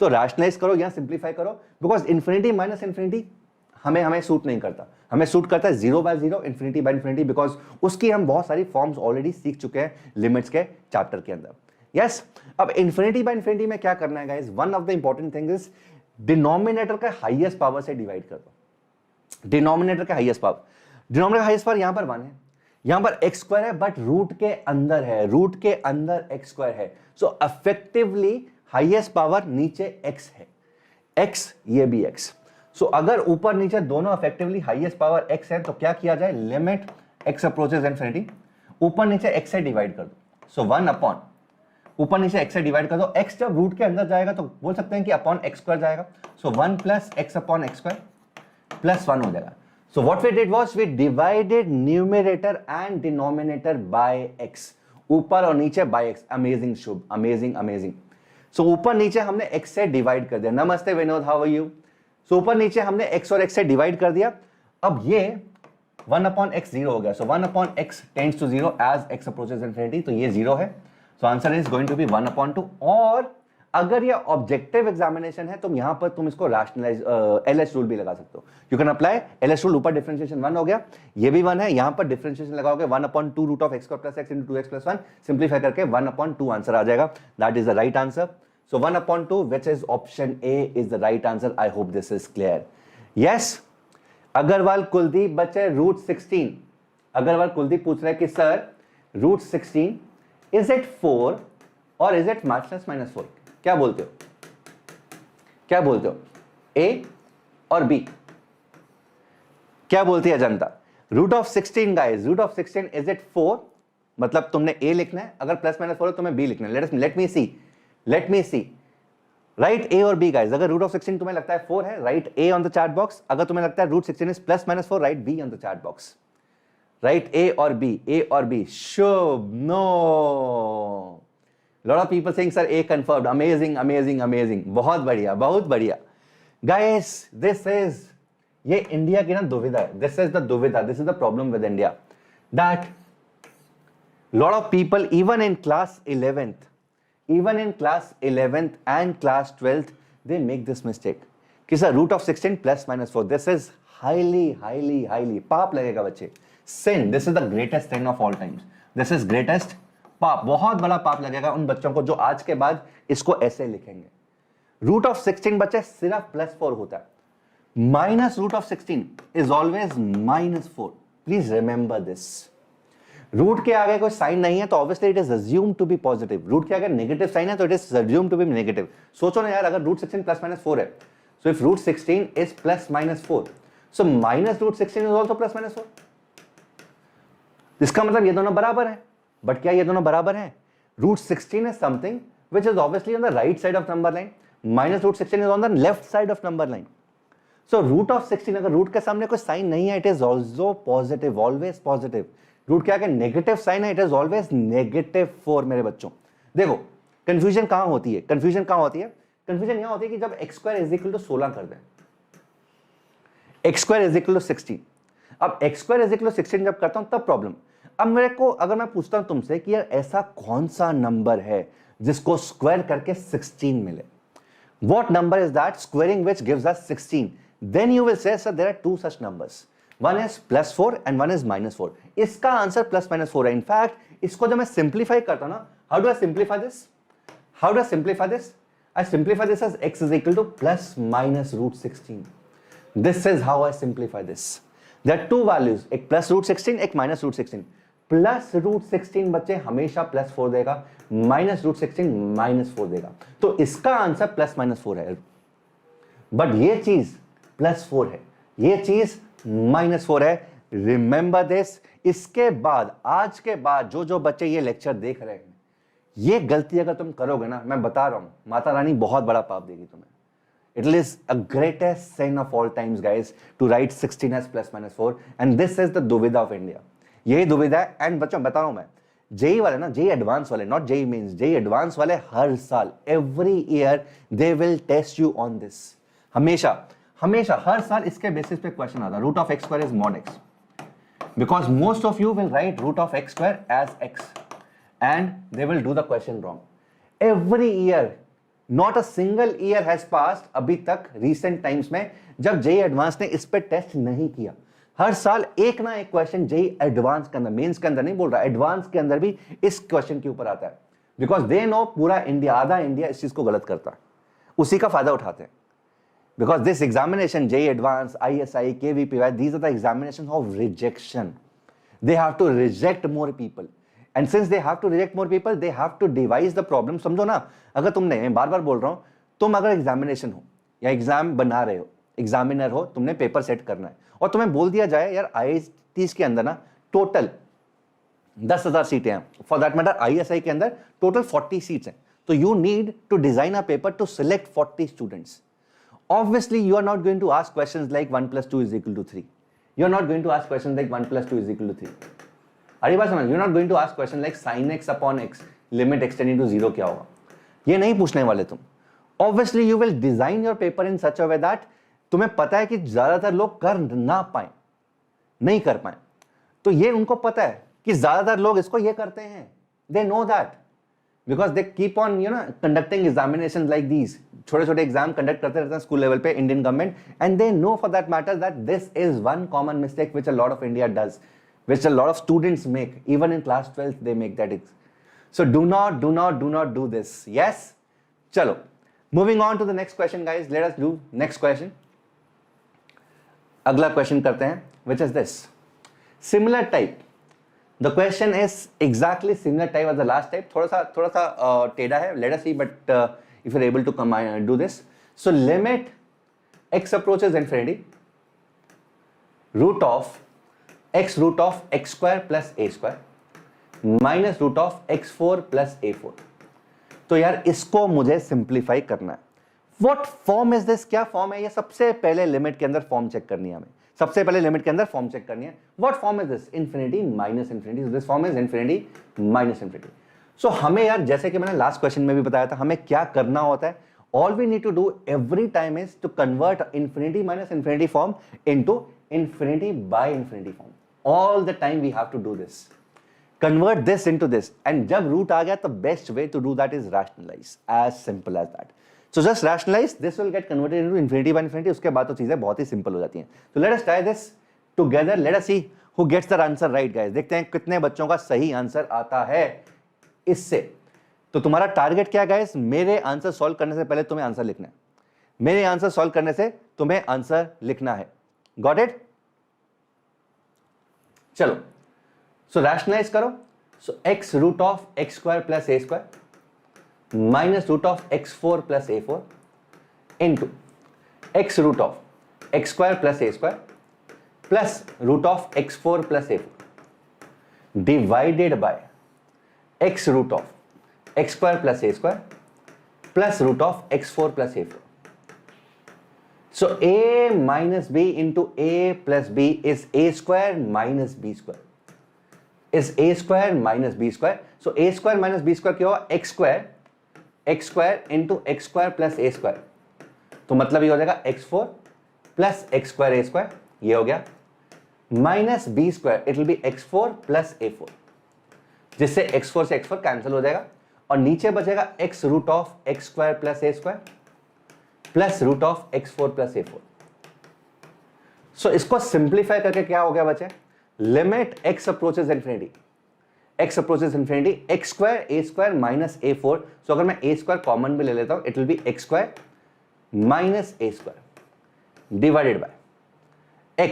तो रैशनलाइज करो या सिंप्लीफाई करो, बिकॉज इंफिनिटी माइनस इंफिनिटी हमें सूट नहीं करता। हमें सूट करता है 0/0, इंफिनिटी बाय इंफिनिटी, बिकॉज उसकी हम बहुत सारी फॉर्म्स ऑलरेडी सीख चुके हैं लिमिट्स के चैप्टर के अंदर। यस, अब इंफिनिटी बाय इंफिनिटी में क्या करना है guys? One of the important thing is denominator का हाईएस्ट पावर से डिवाइड कर दो। डिनोमिनेटर का हाईएस्ट पावर, डिनोमिनेटर का हाईएस्ट पावर यहां पर 1 है, यहां पर x² है, बट रूट के अंदर है, रूट के अंदर x² है। सो इफेक्टिवली हाईएस्ट पावर नीचे x है, x ये भी x। सो अगर ऊपर नीचे दोनों इफेक्टिवली हाईएस्ट पावर x है, तो क्या किया जाए? लिमिट x अप्रोचेस इंफिनिटी, ऊपर नीचे x से डिवाइड कर दो। सो 1 अपॉन, ऊपर नीचे x से डिवाइड कर दो। x जब रूट के अंदर जाएगा तो बोल सकते हैं कि अपॉन x² जाएगा। So 1 plus x upon x² plus 1 हो जाएगा। So what we did was we divided numerator and denominator by x, ऊपर और नीचे by x। Amazing Shubh, amazing amazing. So ऊपर नीचे हमने x से डिवाइड कर दिया। नमस्ते Vinod, how are you? So ऊपर नीचे हमने x और x से डिवाइड कर दिया। अब ये 1 अपॉन x 0 हो गया। So 1 upon x tends to 0 as x approaches infinity, तो ये 0 है। So answer is going to be 1/2। और अगर ये ऑब्जेक्टिव एग्जामिनेशन है तो यहां पर तुम इसको रैशनलाइज LH रूल भी लगा सकते हो। You can apply LH rule. ऊपर डिफरेंशिएशन 1 हो गया, ये भी 1 है, यहां पर डिफरेंशिएशन लगाओगे 1/2 root of x² plus x into 2x plus 1, simplify करके 1/2 आंसर आ जाएगा। That is the right answer. So 1/2, which is option A, is the right answer. I hope this is clear. Yes. Agarwal Kuldeep बच्चे root 16, Agarwal Kuldeep पूछ रहे हैं कि sir root 16 is it 4 और is it -4? क्या बोलते हो? क्या बोलते हो? A और B? क्या बोलती है जनता? Root of 16 guys, root of 16 is it 4? मतलब तुमने A लिखना है, अगर +-4 है तुम्हें B लिखना है। Let me see. Write A और B guys. अगर रूट ऑफ 16 तुम्हें लगता है 4 है, write A on the chat box. अगर तुम्हें लगता है root 16 is +-4, write B on the chat box. Right? A और B, Shubh, no, lot of people saying sir A confirmed, amazing, बहुत बढ़िया, बहुत बढ़िया गाइस। दिस इज, ये इंडिया की ना दुविधा है, दिस इज द दुविधा, this is the problem with India, that lot of people even in class 11th and class 12th they make this mistake कि sir root of 16 plus minus 4, this is highly पाप लगेगा बच्चे, sin, this is the greatest sin of all times, this is greatest पाप, बहुत बड़ा पाप लगेगा उन बच्चों को जो आज के बाद इसको ऐसे लिखेंगे। root of 16 बच्चे सिर्फ +4 होता है, minus root of 16 is always -4, please remember this। Root के आगे कोई साइन नहीं है तो obviously it is assumed to be positive, root के आगे नेगेटिव साइन है तो it is assumed to be negative. सोचो ना यार, अगर रूट 16 प्लस माइनस 4 है, so if root 16 is plus minus 4, so minus root 16 is also plus minus 4, इसका मतलब ये दोनों बराबर है। बट क्या ये दोनों बराबर है? Root 16 is something which is obviously on the right side of number line, minus root 16 is on the left side of number line. So root of 16, अगर रूट के सामने कोई साइन नहीं है, it is also positive, always positive. Root के आगे negative sign है, इट इज ऑलवेज -4 मेरे बच्चों। देखो कंफ्यूजन कहां होती है, कंफ्यूजन यहां होती है कि जब x² = 16 कर दें, x² = 16, अब x² = 16 जब करता हूं तब प्रॉब्लम। अब मेरे को अगर मैं पूछता हूं तुमसे कि यार ऐसा कौन सा नंबर है जिसको स्क्वायर करके 16 मिले, what number is that squaring which gives us 16? Then you will say, sir, there are two such numbers. One is +4 and one is -4. इसका आंसर +-4 है। इनफैक्ट इसको जब मैं सिंप्लीफाई करता हूं ना, how do I simplify this? I simplify this as x is equal to +- √16. This is how I simplify this. There are two values, एक +√16, एक -√16. +√16 बच्चे हमेशा +4 देगा, -√16 -4 देगा, तो इसका आंसर +-4 है। बट ये चीज +4 है, ये चीज -4 है। Remember this. इसके बाद, आज के बाद जो बच्चे ये लेक्चर देख रहे हैं, ये गलती अगर तुम करोगे ना, मैं बता रहा हूं, माता रानी बहुत बड़ा पाप देगी तुम्हें। It is a greatest sin of all times, guys, to write 16 as +-4, and this is the दुविधा of India. यही दुविधा है। एंड बच्चों बता रहा हूं मैं, जेई वाले ना, जेई एडवांस वाले, not JEE mains, JEE advance वाले हर साल, every year they will test you on this. हमेशा हर साल इसके बेसिस पे क्वेश्चन आता है, root of x² is mod x, because most of you will write root of x² as x and they will do the question wrong every year. Not a single year has passed अभी तक recent times में जब JEE advance ने इस पे test नहीं किया। हर साल एक ना एक क्वेश्चन जेई एडवांस के अंदर, मेंस के अंदर नहीं बोल रहा, एडवांस के अंदर भी इस क्वेश्चन के ऊपर आता है, बिकॉज दे नो पूरा इंडिया, आधा इंडिया इस चीज को गलत करता है, उसी का फायदा उठाते हैं। Because this examination, JEE advance, ISI, KVPY, these are the examinations of rejection. They have to reject more people. And since they have to reject more people, they have to devise the problem. समझो ना, अगर तुमने, मैं बार बार बोल रहा हूं, तुम अगर एग्जामिनेशन हो या एग्जाम बना रहे हो, एग्जामिनर हो, तुमने पेपर सेट करना है और तुम्हें बोल दिया जाए यार IIT के अंदर ना टोटल 10,000 सीटें हैं, फॉर दैट मैटर ISI के अंदर टोटल 40 सीट्स हैं, तो you need to design a paper to select 40 students. Obviously, you are not going to ask questions like 1 + 2 = 3. You are not going to ask questions like 1 + 2 = 3. अरे बात समझ, you not going to ask question like sin x upon x limit extending to 0 क्या होगा, ये नहीं पूछने वाले तुम. Obviously you will design your paper in such a way that तुम्हें पता है कि ज्यादातर लोग कर ना पाए, नहीं कर पाए, तो ये उनको पता है कि ज्यादातर लोग इसको ये करते हैं, they know that because they keep on conducting examination like these, छोटे छोटे एग्जाम कंडक्ट करते रहते हैं स्कूल लेवल पे, Indian government, and they know for that matter that this is one common mistake which a lot of India does, which a lot of students make, even in class 12th they make that. So do not do this. Yes, chalo, moving on to the next question, guys. Let us do next question. अगला question करते हैं, which is this similar type. The question is exactly similar type as the last type, थोड़ा सा टेढ़ा है. Let us see, but if you're able to do this. So limit x approaches infinity, root of x root of x² plus a² minus root of x4 plus a4. तो यार इसको मुझे simplify करना है. What form is this? क्या form है ये? सबसे पहले लिमिट के अंदर फॉर्म चेक करनी है हमें. सबसे पहले लिमिट के अंदर फॉर्म चेक करनी है. What form is this? Infinity minus infinity. This form is infinity minus infinity. So हमें यार, जैसे कि मैंने लास्ट क्वेश्चन में भी बताया था, हमें क्या करना होता है. All we need to do every time is to convert infinity minus infinity form into infinity by infinity form. All the time we have to do this. Convert this into this, and जब root आ गया तो best way to do that is rationalize. As simple as that. So just rationalize, this will get converted into infinity by infinity. उसके बाद तो चीजें बहुत ही simple हो जाती हैं. So let us try this together. Let us see who gets the answer right, guys. देखते हैं कितने बच्चों का सही आंसर आता है इससे. तो तुम्हारा टारगेट क्या है गाइस? मेरे आंसर सॉल्व करने से पहले तुम्हें आंसर लिखना है. मेरे आंसर सॉल्व करने से तुम्हें आंसर लिखना है. Got it? चलो, सो रैशनलाइज करो. So x root of x square plus a square minus root of x4 plus a4 into x root of x square plus a square plus root of x4 plus a4 divided by x root of x square plus a square plus root of x4 plus a4. So a minus b into a plus b is a square minus b square. Is a square minus b square. So a square minus b square क्या होगा? x square into x square plus a square. तो मतलब ये हो जाएगा x4 plus x square a square. ये हो गया minus b square. It will be x4 plus a4. जिससे x4 से x4 कैंसिल हो जाएगा और नीचे बचेगा x root of x square plus a square plus root of x4 plus a4. So इसको सिंप्लीफाई करके क्या हो गया बचे? Limit x approaches infinity. x approaches infinity x square a square minus a4. So अगर मैं a स्क्वायर कॉमन भी ले लेता हूं, it will be x square minus a square divided by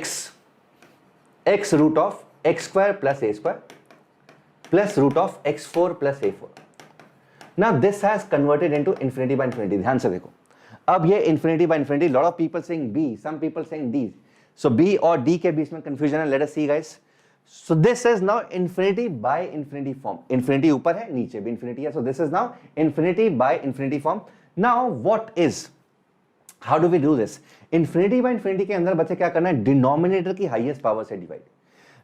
x root of x square plus a square plus root of x4 plus a4. Now this has converted into infinity by infinity. ध्यान से देखो, अब ये infinity by infinity. Lot of people saying b, some people saying d. So b और d के बीच में confusion है. Let us see guys. So this is now infinity by infinity form. Infinity ऊपर है, नीचे भी इन्फिनिटी है. So this is now infinity by infinity form. Now what is, how do we do this? Infinity by infinity के अंदर बच्चे क्या करना है? डिनोमिनेटर की हाईएस्ट पावर से डिवाइड.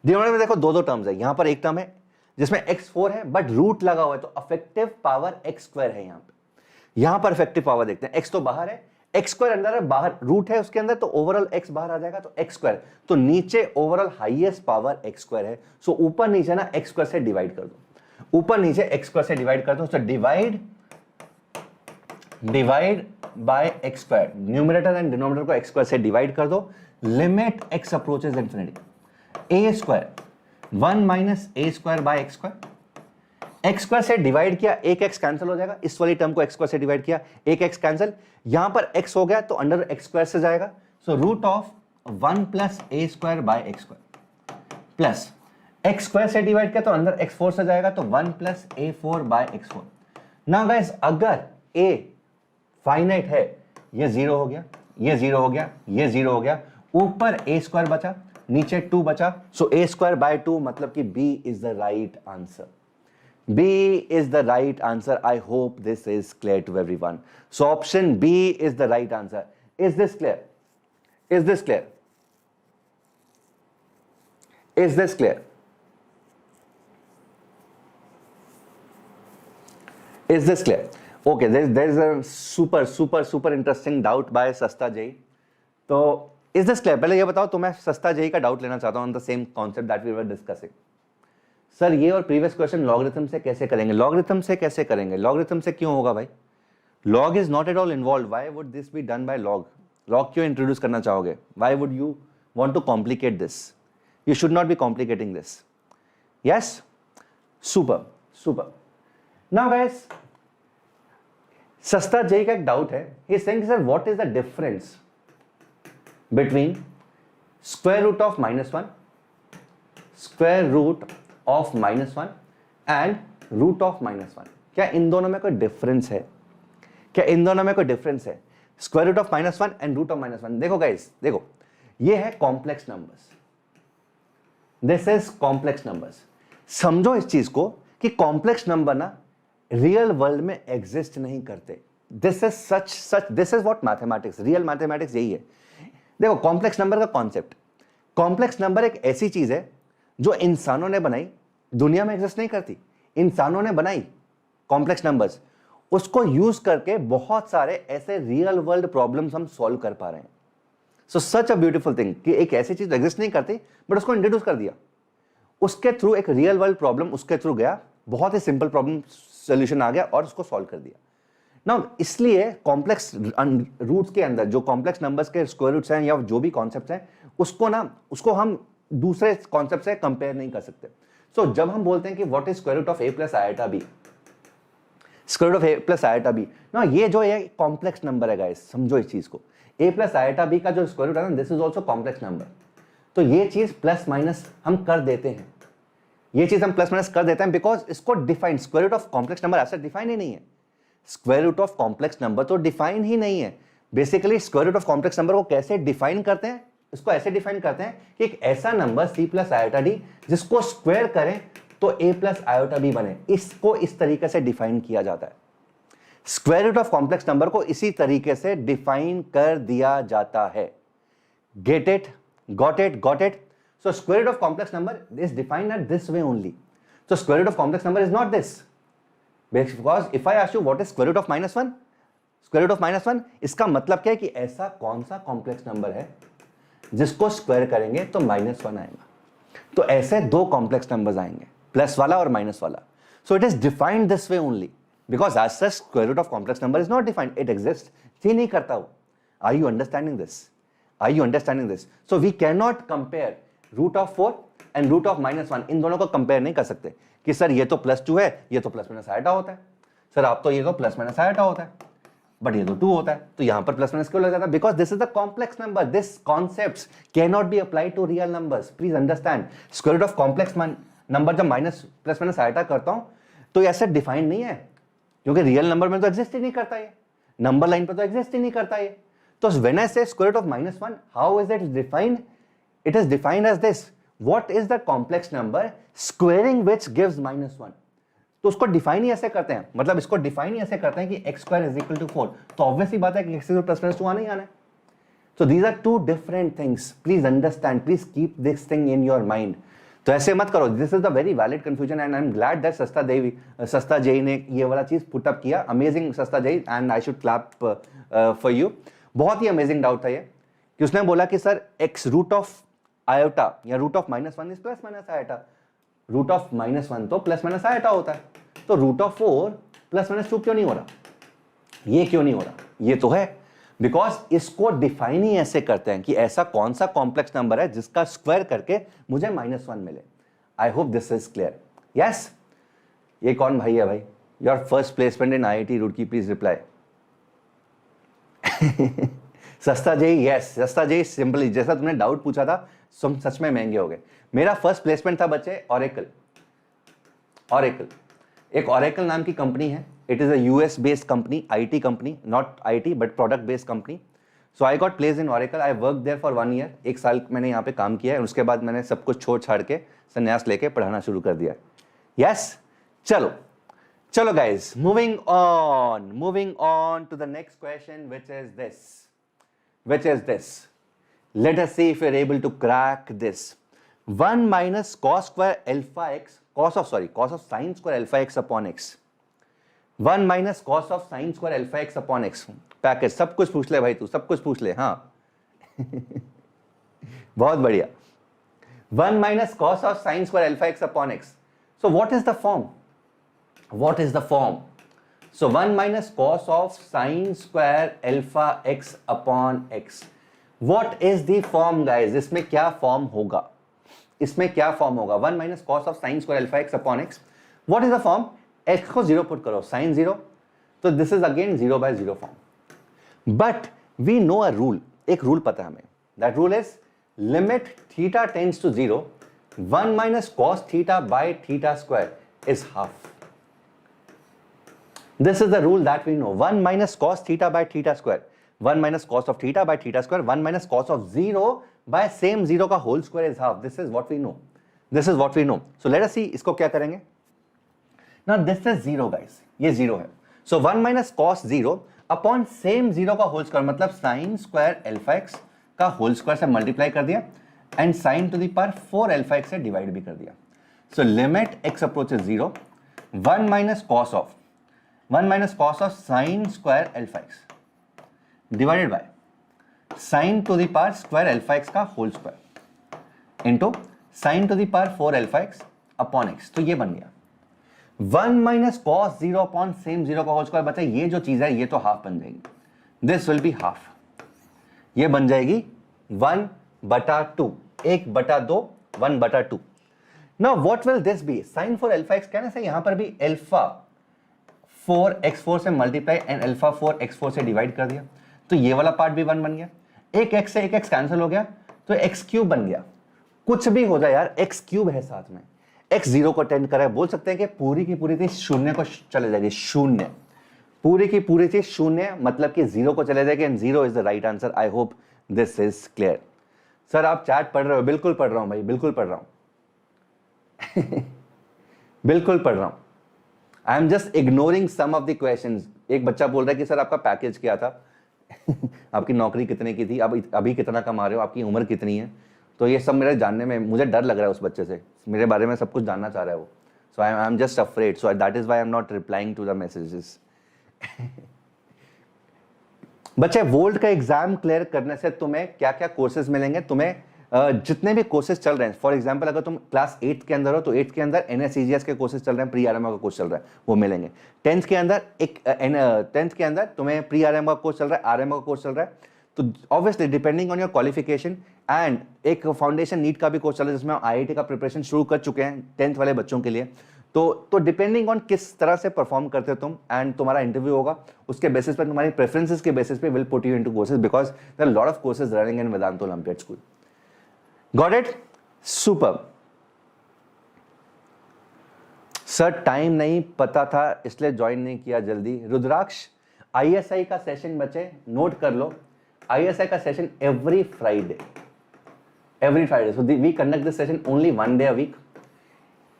डिनोमिनेटर में देखो दो टर्म्स है. यहां पर एक टर्म है जिसमें x4 है बट रूट लगा हुआ है, तो अफेक्टिव पावर x स्क्वायर है. यहां पर इफेक्टिव पावर देखते हैं. x तो बाहर है, एक्स स्क्वायर अंदर है, बाहर रूट है उसके अंदर, तो ओवरऑल एक्स बाहर आ जाएगा, तो एक्स स्क्वायर. तो नीचे overall highest power x square है. सो ऊपर नीचे ना एक्स स्क्वायर से डिवाइड कर दो. ऊपर नीचे एक्स स्क्वायर से डिवाइड कर दो. So divide by x square. Numerator and denominator को एक्स स्क्वायर से डिवाइड कर दो. Limit x approaches infinity. A square 1 minus A square by x square. X square से डिवाइड किया, एक एक्स कैंसिल हो जाएगा. इस वाली टर्म को एक्स स्क्वायर से डिवाइड किया, एक एक्स कैंसिल. यहां पर एक्स हो गया तो अंडर एक्स स्क्वायर से जाएगा. So root of 1 plus a square by x square plus x square से डिवाइड किया तो अंदर x4 से जाएगा, तो 1 plus a4 by x4. Now guys, अगर a फाइनाइट है, ये 0 हो गया, ये 0 हो गया, ये 0 हो गया. ऊपर a स्क्वायर बचा, नीचे 2 बचा. सो a स्क्वायर बाय 2 मतलब कि b is the right answer. B is the right answer. I hope this is clear to everyone. So option B is the right answer. Is this clear? Is this clear? Is this clear? Is this clear? Okay, there is a super interesting doubt by Sasta Jai. So is this clear? पहले ये बताओ, तो मैं सस्ता JEE का doubt लेना चाहता हूँ on the same concept that we were discussing. Sir ये और प्रीवियस क्वेश्चन लॉगरिथम से कैसे करेंगे? लॉगरिथम से कैसे करेंगे? लॉगरिथम से क्यों होगा भाई? Log is not at all involve. Why would this be done by log? Log क्यों इंट्रोड्यूस करना चाहोगे? Why would you want to complicate this? You should not be complicating this. Yes, super. Now guys, सस्ता JEE का एक doubt है. He is saying sir what is the difference between square root of -1, square root of -1 and root of -1? क्या इन दोनों में कोई difference है? क्या इन दोनों में कोई डिफरेंस है? Square root of -1 and root of -1. देखो गाइस, देखो, ये है complex numbers. This is complex numbers. समझो इस चीज को कि कॉम्प्लेक्स नंबर ना रियल वर्ल्ड में एग्जिस्ट नहीं करते. This is such this is what mathematics, real mathematics यही है. देखो, कॉम्प्लेक्स नंबर का कॉन्सेप्ट, कॉम्प्लेक्स नंबर एक ऐसी चीज है जो इंसानों ने बनाई, दुनिया में एग्जिस्ट नहीं करती, इंसानों ने बनाई कॉम्प्लेक्स नंबर्स, उसको यूज करके बहुत सारे ऐसे रियल वर्ल्ड प्रॉब्लम्स हम सॉल्व कर पा रहे हैं. सो सच अ ब्यूटीफुल थिंग कि एक ऐसी चीज एग्जिस्ट नहीं करती बट उसको इंट्रोड्यूस कर दिया, उसके थ्रू एक रियल वर्ल्ड प्रॉब्लम उसके थ्रू गया, बहुत ही सिंपल प्रॉब्लम सोल्यूशन आ गया और उसको सॉल्व कर दिया. नाउ इसलिए कॉम्प्लेक्स रूट्स के अंदर जो कॉम्प्लेक्स नंबर्स के स्क्वायर रूट्स हैं या जो भी कॉन्सेप्ट्स हैं उसको हम दूसरे कॉन्सेप्ट से कंपेयर नहीं कर सकते. सो जब हम बोलते हैं कि what is square root of a plus iota b, square root of a plus iota b, ना ये जो है कॉम्प्लेक्स नंबर है गाइस, समझो इस चीज को. a प्लस आयोटा बी का जो स्क्वायर रूट है ना, this is also complex number. तो ये चीज प्लस माइनस हम कर देते हैं, ये चीज हम प्लस माइनस कर देते हैं बिकॉज इसको define, square root of complex number ऐसा डिफाइन ही नहीं है. Square root of complex number तो डिफाइन ही नहीं है. Basically square root of complex number को कैसे डिफाइन करते हैं, इसको ऐसे डिफाइन करते हैं कि एक ऐसा number c plus iota D जिसको स्क्वायर करें तो a प्लस आयोटा बी बने, इसको इस तरीके से डिफाइन किया जाता है. Square root of complex number को इसी तरीके से डिफाइन कर दिया जाता है. Get it, got it, got it. So square root of complex number is defined at this way only. So square root of complex number is not this. Because if I ask you what is square root of minus 1? Square root of minus 1 इसका मतलब क्या है कि ऐसा कौन सा complex number है जिसको स्क्वायर करेंगे तो माइनस 1 आएगा. तो ऐसे दो कॉम्प्लेक्स नंबर्स आएंगे, प्लस वाला और माइनस वाला. So it is defined this way only because as such square root of complex number is not defined, it exist, ही नहीं करता वो. Are you understanding this? Are you understanding this? So we can not compare root of 4 and root of minus 1, इन दोनों को compare नहीं कर सकते कि सर ये तो प्लस 2 है, ये तो प्लस माइनस आयोटा होता है, सर आप तो ये तो प्लस माइनस आयोटा होता है, बट ये तो 2 होता है, तो यहां पर प्लस माइनस क्यों लग जाता है? Because this is the complex number, this concepts can not be applied to real numbers. Please understand, square root of complex number जब माइनस प्लस माइनस आयोटा करता हूं तो ऐसे डिफाइन नहीं है, क्योंकि रियल नंबर में तो एग्जिस्ट ही नहीं करता, ये नंबर लाइन पर तो एग्जिस्ट ही नहीं करता ये. तो when I say square root of minus 1, how is it defined? It is defined as this. What is the complex number squaring which gives minus 1? तो उसको डिफाइन ही ऐसे करते हैं, मतलब इसको डिफाइन ही ऐसे करते हैं कि x square is equal to 4. तो ऑब्वियसली बात है कि x plus minus 2 आना ही आना है. So these are two different things. Please understand. Please keep this thing in your mind. तो ऐसे मत करो. This is a very valid confusion and I'm glad that सस्ता जय ने ये वाला चीज पुट अप किया. Amazing सस्ता जय and I should clap for you. बहुत ही अमेजिंग डाउट था ये कि उसने बोला कि sir x root of iota या root of minus 1 is plus minus iota. Root of minus 1 तो प्लस माइनस आयोटा होता है, तो रूट ऑफ 4 प्लस माइनस 2 क्यों नहीं हो रहा? ये क्यों नहीं हो रहा? ये तो है बिकॉज इसको डिफाइन ही ऐसे करते हैं कि ऐसा कौन सा कॉम्प्लेक्स नंबर है जिसका स्क्वायर करके मुझे माइनस 1 मिले. आई hope this is clear. Yes, ये कौन भाई है भाई? Your first placement in IIT Roorkee, please reply. सस्ता जय, यस सस्ता जय. सिंपली जैसा तुमने डाउट पूछा था, तुम सच में महंगे हो गए. मेरा फर्स्ट प्लेसमेंट था बच्चे ऑरेकल. एक ऑरेकल नाम की कंपनी है. It is a US based company, IT company, not IT but product based company. So I got placed in Oracle. I work there for 1 year. 1 साल मैंने यहाँ पे काम किया है. उसके बाद मैंने सब कुछ छोड़ छाड़ के संन्यास लेके पढ़ाना शुरू कर दिया. यस, चलो guys, moving on to the next question, which is this. Let us see if you're able to crack this. 1 minus cos square alpha x, cos of sin square alpha x upon x. 1 minus cos of sin square alpha x upon x. Package सब कुछ पूछ ले भाई, तू सब कुछ पूछ ले. हाँ बहुत बढ़िया. 1 minus cos of sin square alpha x upon x. So what is the form? So 1 minus cos of sin square alpha x upon x. What is the form guys? इसमें क्या फॉर्म होगा? 1 minus cos of sin square alpha x upon x. What is the form? x को 0 put करो, sin 0. तो this is again 0 by 0 form. But we know a rule. एक rule पता है हमें. That rule is limit theta tends to 0. 1 minus cos theta by theta square is half. This is the rule that we know. 1 minus cos theta by theta square. 1 minus cos of theta by theta square. 1 minus cos of 0 by same 0 का whole square is half. This is what we know. So let us see इसको क्या करेंगे. Now this is 0 guys. ये 0 है. So 1 minus cos 0 upon same 0 का whole square, मतलब sin square alpha x का whole square से multiply कर दिया. And sine to the power 4 alpha x से डिवाइड भी कर दिया. So limit x approaches 0, 1 minus cos of sine square alpha x divided by sine to the power square alpha x का whole square into sine to the power 4 alpha x upon x. तो ये बन गया 1 minus cos 0 upon same 0 का whole square. बचा ये जो चीज है ये तो हाफ बन जाएगी. This will be half. ये बन जाएगी 1/2, 1/2, 1/2. Now what will this be? Sine 4 alpha x कहने से यहां पर भी अल्फा 4x4 से मल्टीप्लाई एंड अल्फा 4x4 से डिवाइड कर दिया. तो ये वाला पार्ट भी 1 बन गया. एक x से एक x कैंसिल हो गया तो x क्यूब बन गया. कुछ भी हो जाए यार, x क्यूब है साथ में, x 0 को टेंड कर रहा है. बोल सकते हैं कि पूरी की पूरी चीज शून्य को चले जाएगी. शून्य, पूरी की पूरी चीज शून्य, मतलब कि 0 को चले जाएगी and 0 is the right answer. I hope this is clear. Sir आप चैट पढ़ रहे हो? बिल्कुल पढ़ रहा हूं भाई, बिल्कुल पढ़ रहा हूं. बिल्कुल पढ़ रहा हूं. I am just ignoring some of the questions. एक बच्चा बोल रहा है कि सर आपका पैकेज क्या था? आपकी नौकरी कितने की थी, अभी कितना कमा रहे हो, आपकी उम्र कितनी है? तो ये सब मेरे जानने में मुझे डर लग रहा है. उस बच्चे से मेरे बारे में सब कुछ जानना चाह रहा है वो. So I am just afraid. So that is why I am not replying to the messages. बच्चे वोल्ट का एग्जाम क्लियर करने से तुम्हें क्या क्या कोर्सेज मिलेंगे? तुम्हें जितने भी कोर्सेज चल रहे हैं, फॉर एग्जांपल अगर तुम क्लास 8 के अंदर हो तो 8 के अंदर NSCGS के कोर्सेज चल रहे हैं, प्री आरएमओ का कोर्स चल रहा है, वो मिलेंगे. 10th के अंदर 10th के अंदर तुम्हें प्री आरएमओ का कोर्स चल रहा है, आरएमओ का कोर्स चल रहा है. तो obviously depending on your qualification and एक फाउंडेशन नीट का भी कोर्स चल रहा है जिसमें IIT का प्रिपरेशन शुरू कर चुके हैं 10th वाले बच्चों के लिए. तो डिपेंडिंग ऑन किस तरह से परफॉर्म करते हो तुम एंड तुम्हारा इंटरव्यू होगा, उसके बेसिस पर, तुम्हारी प्रेफरेंसेस के बेसिस पे will put you into courses because there are lot of courses running in Vedant Olympiad School. Got it? Super. Sir time नहीं पता था इसलिए ज्वाइन नहीं किया जल्दी. रुद्राक्ष, ISI का सेशन बचे, नोट कर लो. ISI का session every Friday. So we conduct this session only 1 day a week,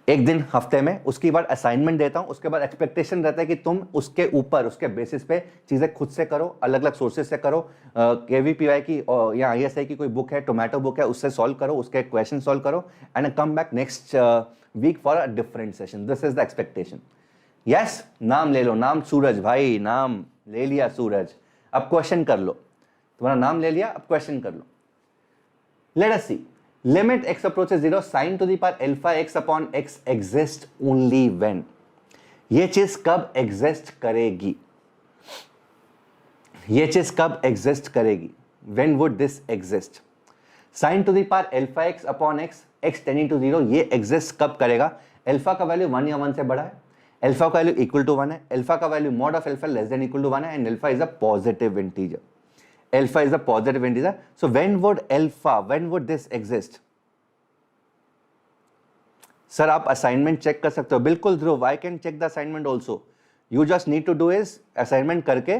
एक दिन हफ्ते में. उसके बाद असाइनमेंट देता हूं, उसके बाद एक्सपेक्टेशन रहता है कि तुम उसके ऊपर, उसके बेसिस पे चीजें खुद से करो, अलग अलग सोर्सेज से करो. KVPY की या ISI की कोई बुक है, टोमेटो बुक है, उससे सॉल्व करो, उसके क्वेश्चन सॉल्व करो and come back next week for a different session. This is the expectation. Yes, नाम ले लो. नाम सूरज भाई, नाम ले लिया सूरज. अब क्वेश्चन कर लो. तुम्हारा नाम ले लिया, अब क्वेश्चन कर लो. Late us C. Limit x approaches 0, sin to the power alpha x upon x exist only when. ये चीज कब एग्जिस्ट करेगी? ये चीज कब एग्जिस्ट करेगी? When would this exist? Sin to the power alpha x upon x, x tending to 0, ये exist कब करेगा? अल्फा का वैल्यू 1 या 1 से बड़ा है, अल्फा का वैल्यू इक्वल टू 1 है, अल्फा का value mod of alpha less than equal to 1 है and alpha is a positive integer. Alpha is a positive integer. So when would this exist? Sir आप assignment check कर सकते हो. बिल्कुल ध्रुव, I can check the assignment also. You just need to do is assignment करके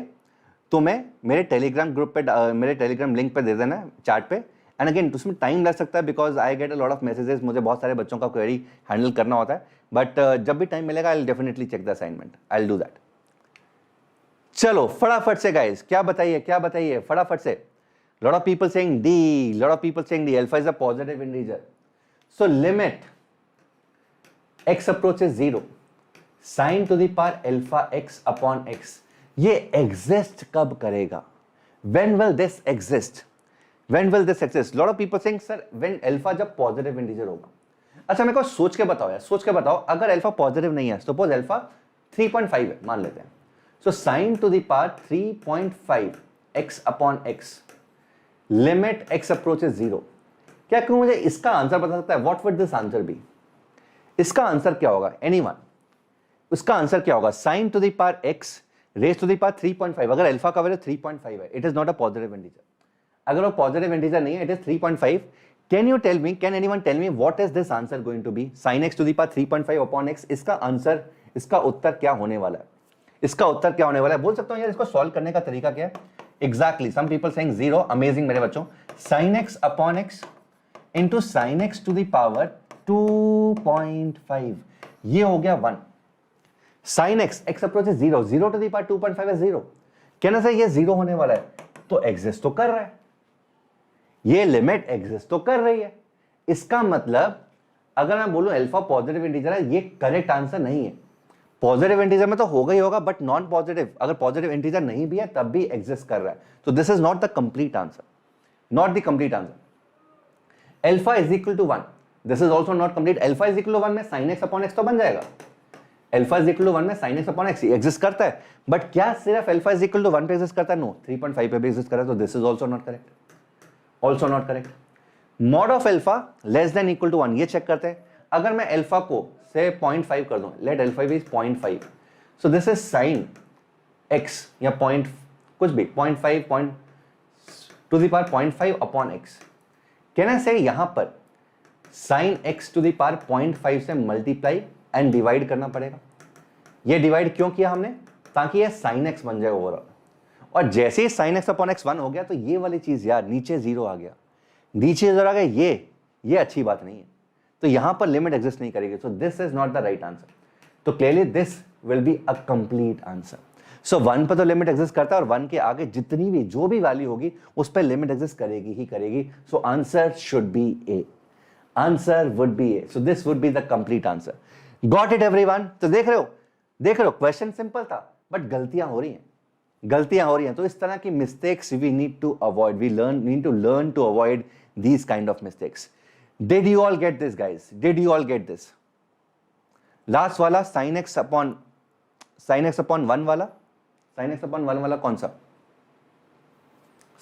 तुम्हें मेरे Telegram group पे, मेरे टेलीग्राम लिंक पे दे देना है, चैट पे. एंड अगेन उसमें टाइम लग सकता है because I get a lot of messages. मुझे बहुत सारे बच्चों का क्वेरी हैंडल करना होता है, बट जब भी टाइम मिलेगा I will definitely check the assignment. I will do that. चलो फटाफट से गाइस, क्या बताइए फटाफट से. Lot of people saying d, alpha is a positive integer. So limit x approaches 0, sin to the power alpha x upon x, ये exist कब करेगा? When will this exist? Lot of people saying sir when alpha जब positive integer होगा. अच्छा मेरे को सोच के बताओ यार, सोच के बताओ. अगर अल्फा पॉजिटिव नहीं है, सपोज अल्फा 3.5 है मान लेते हैं. So sine to the power 3.5 x upon x, limit x approaches 0. क्या क्यों मुझे इसका आंसर बता सकता है? What would this answer be? इसका आंसर क्या होगा? एनीवन? उसका आंसर क्या होगा? Sine to the power x raise to the power 3.5. अगर अल्फा का वैल्यू 3.5 है, it is not a positive integer. अगर वो पॉजिटिव इंटीजर नहीं है, it is 3.5. Can anyone tell me what is this answer going to be? Sine x to the power 3.5 upon x. इसका answer, इसका उत्तर क्या होने वाला है? बोल सकता हूं यार इसको सॉल्व करने का तरीका क्या है? Exactly, some people saying 0. Amazing मेरे बच्चों. Sine x upon x into sine x to the power 2.5, ये हो गया 1. Sine x approach 0, 0 to the power 2.5 है 0. कहना सर ये 0 होने वाला है, तो एग्जिस्ट तो कर रहा है, ये लिमिट एग्जिस्ट तो कर रही है. इसका मतलब अगर मैं बोलूं अल्फा पॉजिटिव इंटीजर है, ये करेक्ट आंसर नहीं है। पॉजिटिव इंटीजर में तो होगा ही होगा, बट नॉन पॉजिटिव अगर पॉजिटिव इंटीजर नहीं भी है तब भी एग्जिस्ट कर रहा है, तो this is not the complete answer, not the complete answer. Alpha is equal to 1, this is also not complete. Alpha is equal to 1 में sin x अपॉन x तो बन जाएगा, अल्फा इज इक्वल टू 1 में sin x upon x exist करता है, but क्या सिर्फ alpha is equal to 1 पे एग्जिस्ट करता है? नो, 3.5 पे भी एग्जिस्ट कर रहा है, तो this is also not correct, also not correct. Mod of alpha less than equal to 1, ये चेक करते हैं। अगर मैं अल्फा को से 0.5 कर दूं, let alpha is 0.5, so this is sin x या पॉइंट कुछ भी 0.5 to the power 0.5 upon x। Can I say यहां पर sin x to the power 0.5 से मल्टीप्लाई एंड डिवाइड करना पड़ेगा। ये डिवाइड क्यों किया हमने? ताकि ये sin x बन जाए ओवरऑल, और जैसे ही sin x अपॉन x 1 हो गया तो ये वाली चीज यार नीचे 0 आ गया, नीचे 0 आ गया, ये अच्छी बात नहीं है, तो यहां पर लिमिट एग्जिस्ट नहीं करेगी, so this is not the right answer. तो clearly this will be a complete answer. So 1 पर तो लिमिट एग्जिस्ट करता है, और 1 के आगे जितनी भी जो भी वैल्यू होगी उस पर लिमिट एग्जिस्ट करेगी ही करेगी, so answer should be A, answer would be A, so this would be the complete answer. Got it everyone? तो देख रहे हो क्वेश्चन सिंपल था, बट गलतियां हो रही हैं, तो इस तरह की mistakes we need to avoid, need to learn to avoid these kind of mistakes. Did you all get this, guys? Did you all get this? Last वाला sin x upon 1 वाला, sin x upon 1 वाला कौन सा?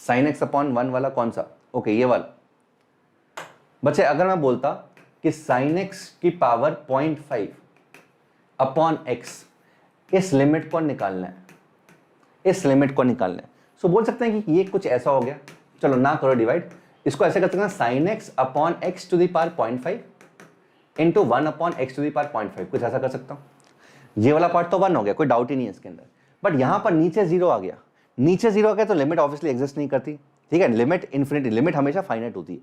sin x upon 1 वाला कौन सा? Okay, ये वाला। बच्चे अगर मैं बोलता कि sin x की पावर 0.5 अपॉन x, इस लिमिट को निकालना है, सो बोल सकते हैं कि ये कुछ ऐसा हो गया, चलो ना करो डिवाइड, इसको ऐसे कर सकते हैं sin x upon x to the power 0.5 into 1 upon x to the power 0.5, कुछ ऐसा कर सकता हूं। ये वाला पार्ट तो 1 हो गया, कोई डाउट ही नहीं है इसके अंदर, बट यहां पर नीचे 0 आ गया, तो लिमिट ऑब्वियसली एग्जिस्ट नहीं करती, ठीक है। लिमिट इन्फिनिटी, लिमिट हमेशा फाइनाइट होती है,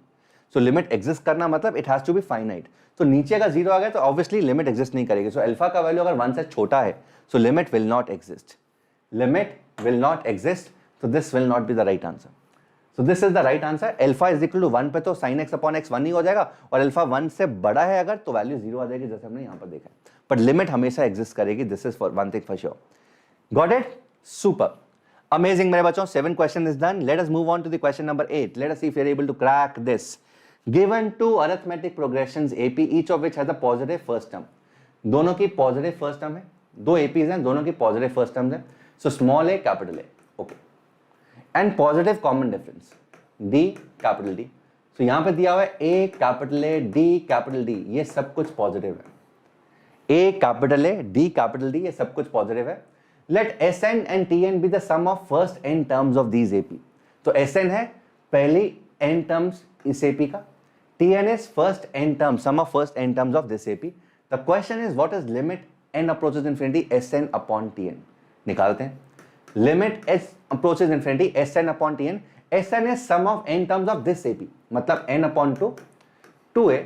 सो लिमिट एग्जिस्ट करना मतलब it has to be finite, तो नीचे का 0 आ गया तो ऑब्वियसली लिमिट एग्जिस्ट नहीं करेगी। सो अल्फा का वैल्यू अगर 1 से छोटा है, so limit will not exist, so this will not be the right answer. So this is the right answer. Alpha is equal to 1 पे तो sin x upon x 1 ही हो जाएगा, और अल्फा 1 से बड़ा है अगर तो वैल्यू 0 आ जाएगी, जैसे हमने यहाँ पर देखा है, बट लिमिट हमेशा एग्जिस्ट करेगी। This is for one thing for sure. Got it? Super amazing मेरे बच्चों, 7 question is done. Let us move on to the question number 8. Let us see if you are able to crack this. Given two arithmetic progressions AP, each of which has a positive first term. दोनों की positive first term है, दो APs हैं, दोनों की positive first terms है। So small a capital A, okay, and positive common difference D capital D। So यहां पे दिया हुआ है A capital A D capital D, ये सब कुछ पॉजिटिव है। A capital A D capital D, ये सब कुछ पॉजिटिव है। Let Sn and Tn be the sum of first n terms of these AP। तो Sn है पहली n टर्म्स इस AP का, Tn is first n term, sum of first n terms of this AP। The question is what is limit n approaches infinity Sn upon Tn। निकालते हैं limit s approaches infinity Sn upon Tn। Sn is sum of n terms of this AP, मतलब n upon 2, 2a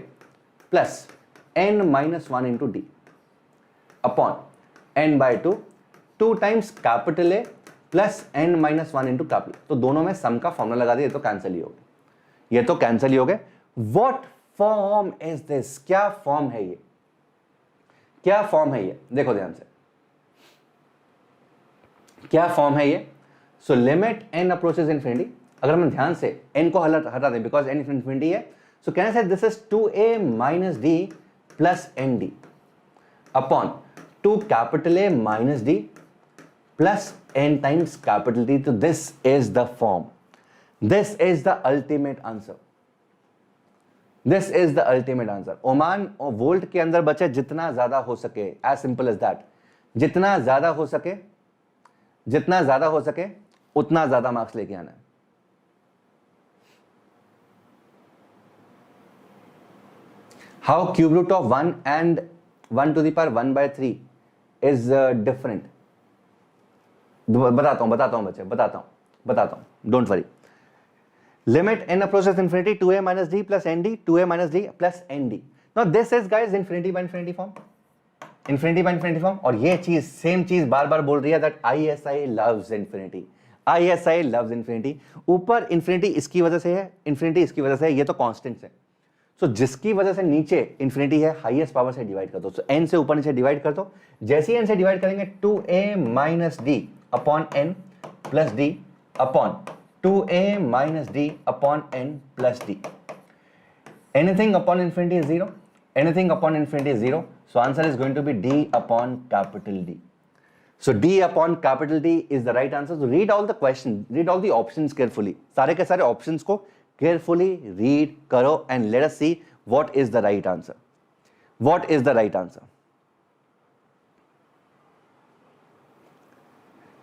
plus n minus 1 into d upon n by 2, 2 times capital A plus n minus 1 into capital। तो दोनों में सम का formula लगा दिया, ये तो cancel ही हो गए, What form is this? क्या फॉर्म है ये? देखो ध्यान से, क्या फॉर्म है ये? सो लिमिट n अप्रोचेस इनफिनिटी, अगर हम ध्यान से n को हटा दें बिकॉज n इनफिनिटी है, सो कैन आई से this is 2a minus d plus nd upon 2 capital A minus d plus n times capital D। तो this is the form, this is the ultimate answer. Oman और volt के अंदर बचे जितना ज्यादा हो सके, एज सिंपल एज दैट, जितना ज्यादा हो सके उतना ज्यादा मार्क्स लेके आना है। How cube root of 1 and 1 to the power 1 by 3 is different? बताता हूं बच्चे, बताता हूं, don't worry. Limit n approaches infinity 2a minus d plus nd, 2a minus d plus nd. Now this is guys infinity by infinity form, और ये चीज same चीज बार बार बोल रही है that ISI loves infinity। ऊपर infinity इसकी वजह से है, ये तो कांस्टेंट्स है, सो जिसकी वजह से नीचे इंफिनिटी है, हाईएस्ट पावर से डिवाइड कर दो। सो n से ऊपर नीचे डिवाइड कर दो। जैसे ही n से डिवाइड करेंगे 2a minus D upon n plus D upon 2a minus D upon n plus D. Anything upon infinity is zero, anything upon infinity is zero, so answer is going to be d upon capital D. So D upon capital D is the right answer. So read all the questions, read all the options carefully. सारे के सारे options को carefully read करो and let us see what is the right answer. What is the right answer?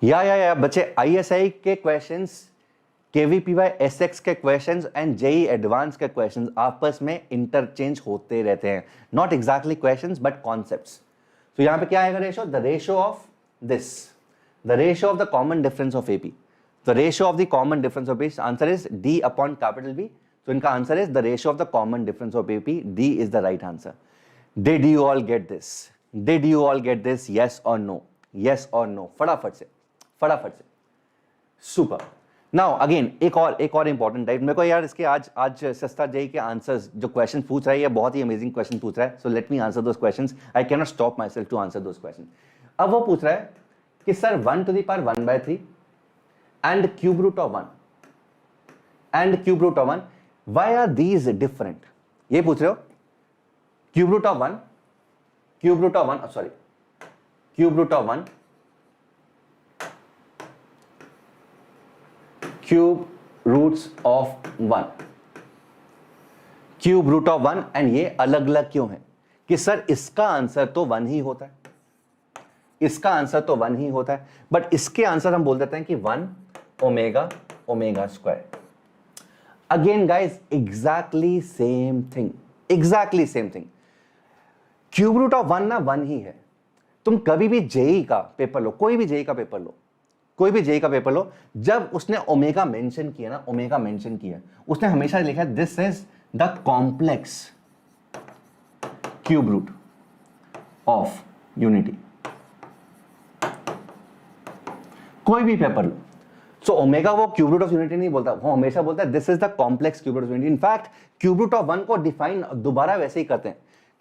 या बच्चे ISI के questions, KVPY SX के questions and JEE Advanced के questions आपस में interchange होते रहते हैं. Not exactly questions but concepts. So यहाँ पे क्या आएगा ratio? The ratio of this, the ratio of the common difference of AP, the ratio of the common difference of AP, answer is D upon capital B. So इनका answer is the ratio of the common difference of AP. D is the right answer. Did you all get this? Did you all get this? Yes or no? Yes or no? फटाफट से super. Now again एक और important type, मेरे को यार इसके आज सस्ता जेई के आंसर्स जो क्वेश्चन पूछ रहा है, ये बहुत ही अमेजिंग क्वेश्चन पूछ रहा है। So let me answer those questions, I can not stop myself to answer those question. अब वो पूछ रहा है कि sir 1 to the power 1/3 and cube root of 1 and cube root of 1, why are these different? ये पूछ रहे हो cube root of 1 cube root of 1 cube root of 1 cube roots of 1 cube root of 1 and ये अलग अलग क्यों है कि सर इसका आंसर तो 1 ही होता है, इसका आंसर तो 1 ही होता है, बट इसके आंसर हम बोल देते हैं कि 1 omega omega square. Again guys exactly same thing, exactly same thing. Cube root of 1 ना 1 ही है। तुम कभी भी जेई का पेपर लो, कोई भी जेई का पेपर लो, कोई भी जेई का पेपर लो, जब उसने ओमेगा मेंशन किया ना, ओमेगा मेंशन किया, उसने हमेशा लिखा है this is the complex cube root of unity. कोई भी पेपर लो, सो ओमेगा वो क्यूब रूट ऑफ यूनिटी नहीं बोलता, वो हमेशा बोलता है this is the complex cube root of unity. In fact cube root of 1 को डिफाइन दोबारा वैसे ही करते हैं,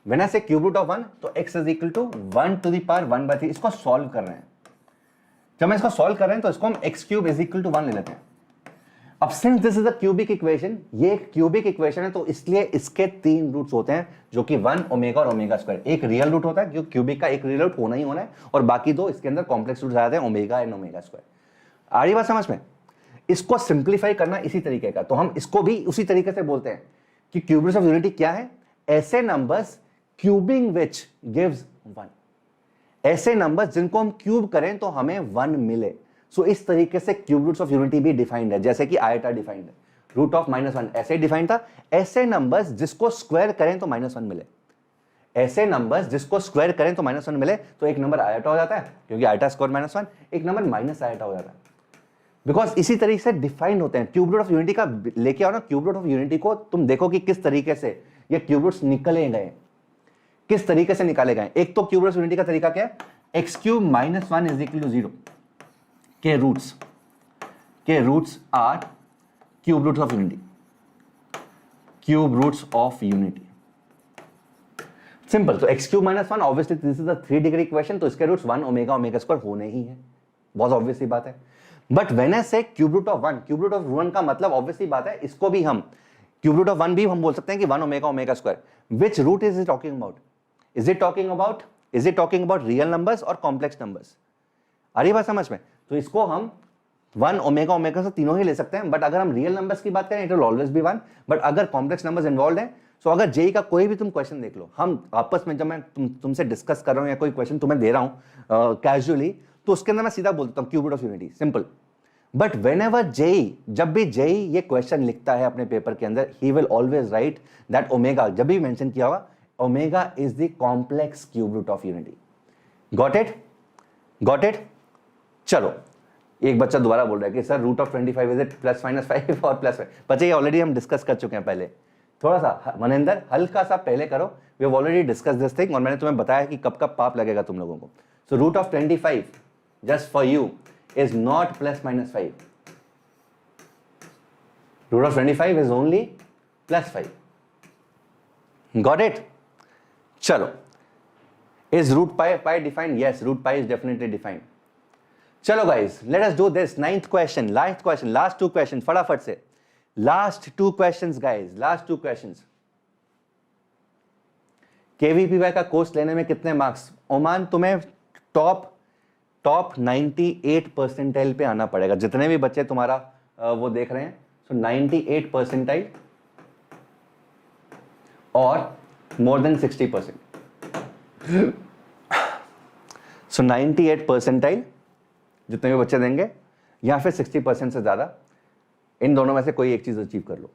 when I say cube root of 1 तो x is equal to 1 to the power 1/3। इसको सॉल्व कर रहे हैं, जब मैं इसको सॉल्व कर रहे हैं तो इसको हम x cube is equal to 1 ले लेते हैं। अब since this is a cubic equation, ये एक क्यूबिक इक्वेशन है, तो इसलिए इसके 3 रूट्स होते हैं जो कि 1 ओमेगा और ओमेगा स्क्वायर। एक रियल रूट होता है क्योंकि क्यूबिक का एक रियल रूट होना ही होना है, और बाकी 2 इसके अंदर कॉम्प्लेक्स रूट्स आ जाते हैं ओमेगा एंड ओमेगा स्क्वायर। आ रही बात समझ में? इसको सिंप्लीफाई करना इसी तरीके का, तो हम इसको भी उसी तरीके से बोलते हैं कि क्यूब रूट ऑफ यूनिटी क्या है? ऐसे नंबर्स क्यूबिंग विच गिव्स 1, ऐसे नंबर्स जिनको हम क्यूब करें तो हमें 1 मिले। सो इस तरीके से क्यूब रूट्स ऑफ यूनिटी भी डिफाइंड है, जैसे कि आयटा डिफाइंड है, रूट ऑफ -1 ऐसे डिफाइंड था। ऐसे नंबर्स जिसको स्क्वायर करें तो -1 मिले, ऐसे नंबर्स जिसको स्क्वायर करें तो -1 मिले, तो एक नंबर आयटा हो जाता है क्योंकि आयटा स्क्वायर -1, एक नंबर माइनस आयटा हो जाता है, बिकॉज इसी तरीके से डिफाइंड होते हैं। क्यूब रूट ऑफ यूनिटी का लेके आओ ना, क्यूब रूट ऑफ यूनिटी को तुम देखो कि किस तरीके से ये क्यूब रूट्स निकले गए, किस तरीके से निकाले गए। एक तो क्यूब रूट ऑफ यूनिटी का तरीका क्या है? x cube -1 is equal to 0 के roots are cube roots of unity, cube roots of unity, simple. तो x cube -1 obviously this is the 3 degree equation, तो इसके रूट्स 1 ओमेगा ओमेगा स्क्वायर होने ही है, बहुत ऑब्वियस सी बात है। But when I say cube root of 1, cube root of 1 का मतलब ऑब्वियसली बात है, इसको भी हम क्यूब रूट ऑफ 1 भी हम बोल सकते हैं कि 1 omega omega square. Which route is it talking about? Is it talking about real numbers और कॉम्प्लेक्स नंबर्स? आ रही बात समझ में? तो इसको हम 1 ओमेगा ओमेगा से तीनों ही ले सकते हैं, बट अगर हम रियल नंबर्स की बात करें it will always be 1, but अगर कॉम्प्लेक्स नंबर्स इन्वॉल्व हैं, सो अगर जेई का कोई भी तुम क्वेश्चन देख लो, हम आपस में जब मैं तुमसे डिस्कस कर रहा हूं या कोई क्वेश्चन तुम्हें दे रहा हूं कैजुअली, तो उसके अंदर मैं सीधा बोलता हूं cube root of unity, simple. But whenever JEE, जब भी जेई ये क्वेश्चन लिखता है अपने पेपर के अंदर, he will always write that omega, जब भी मेंशन किया होगा omega is the complex cube root of unity. Got it? चलो, एक बच्चा दोबारा बोल रहा है कि sir root of 25 is it +-5 और +5? बच्चे ये ऑलरेडी हम डिस्कस कर चुके हैं पहले, थोड़ा सा मनिंदर हल्का सा पहले करो, we have already discuss this thing, और मैंने तुम्हें बताया कि कब कब पाप लगेगा तुम लोगों को। So root of 25 just for you is not +-5. Root of 25 is only +5. Got it? चलो, is root pi defined? Yes, root pi is definitely defined. चलो guys, let us do this. Ninth question, last two questions, फटाफट से last two questions guys, last two questions. KVPY का course लेने में कितने marks? ओमान, तुम्हें टॉप 98 परसेंटाइल पे आना पड़ेगा. जितने भी बच्चे तुम्हारा वो देख रहे हैं, सो 98 परसेंटाइल और मोर देन 60%. सो 98 परसेंटाइल जितने भी बच्चे देंगे, या फिर 60% से ज्यादा, इन दोनों में से कोई एक चीज अचीव कर लो.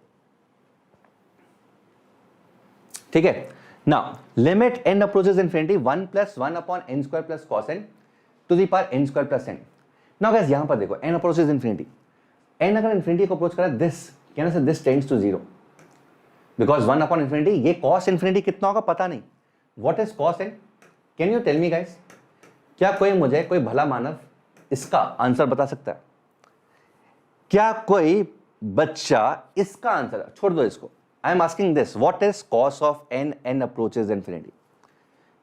ठीक है. Now limit n approaches infinity 1 + 1 upon n square plus cos n to the power n square plus n. Now guys, यहां पर देखो, n अप्रोचेस इन्फिनिटी. n अगर इन्फिनिटी को अप्रोच करा, दिस कहने से दिस टेंड्स टू 0, बिकॉज 1 अपॉन infinity, ये cos इन्फिनिटी कितना होगा पता नहीं. What is cos n? Can you tell me guys? क्या कोई कोई भला मानव इसका आंसर बता सकता है? क्या कोई बच्चा इसका आंसर, छोड़ दो इसको. I am asking this, what is cos of n approaches infinity?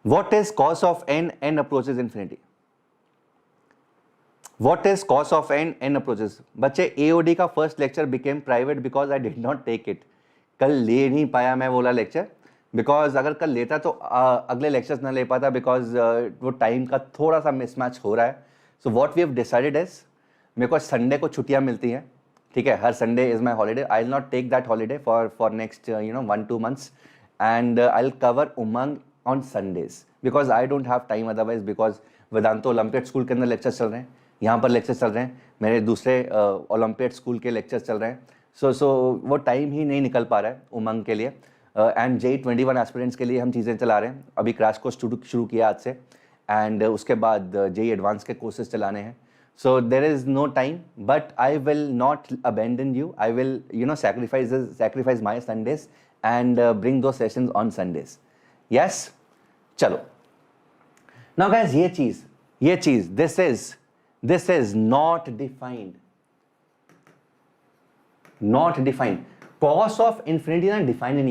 What is cos of n approaches infinity? What is cos of n approaches? बच्चे, AOD का first lecture became private because I did not take it. कल ले नहीं पाया मैं बोला lecture, because अगर कल लेता तो अगले लेक्चर्स ना ले पाता, बिकॉज वो टाइम का थोड़ा सा मिसमैच हो रहा है. So what we have decided is, मेरे को संडे को छुट्टियां मिलती हैं. ठीक है, हर Sunday is my holiday. I will not take that holiday for next 1-2 months, and I will cover Umang on Sundays, because I don't have time otherwise, because Vedantu olympiad school के अंदर लेक्चर्स चल रहे हैं, यहाँ पर लेक्चर्स चल रहे हैं, मेरे दूसरे ओलंपियड स्कूल के लेक्चर्स चल रहे हैं. सो वो टाइम ही नहीं निकल पा रहा है उमंग के लिए. एंड JEE 21 एस्पिरेंट्स के लिए हम चीज़ें चला रहे हैं. अभी क्रैश कोर्स शुरू किया आज से, एंड उसके बाद JEE एडवांस के कोर्सेज चलाने हैं. So there is no time, but I will not abandon you. I will sacrifice my Sundays and bring दो सेशंस ऑन संडेज. यस, चलो. नाउ गाइस, ये चीज़ this is not defined. Not defined. cos of infinity ना define ही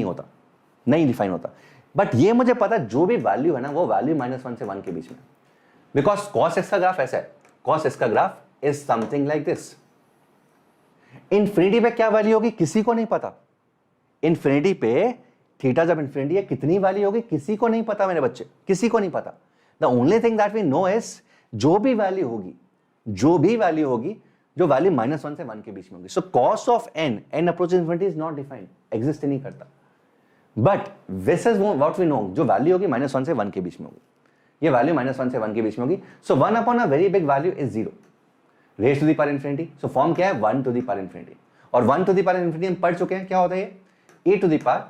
नहीं define होता. But ये मुझे पता, जो भी वैल्यू है ना, वो वैल्यू -1 से 1 के बीच में. बिकॉज cos x का ग्राफ ऐसा है. cos x का graph is something like this. Infinity पे क्या वैल्यू होगी किसी को नहीं पता. इन्फिनिटी पे थीटा जब इन्फिनिटी है, कितनी वैल्यू होगी किसी को नहीं पता मेरे बच्चे, किसी को नहीं पता. The only thing that we know is, जो भी वैल्यू होगी, जो वैल्यू -1 से 1 के बीच में होगी. So cos of n approaches infinity is not defined, exist ही नहीं करता. But this is what we know, जो वैल्यू होगी -1 से 1 के बीच में होगी. ये वैल्यू -1 से 1 के बीच में होगी. So 1 upon a very big value is 0, raise to the power infinity. So form क्या है? 1 टू द पावर इन्फिनिटी. और 1 टू द पावर इन्फिनिटी हम पढ़ चुके हैं, क्या होता है ये? e to the power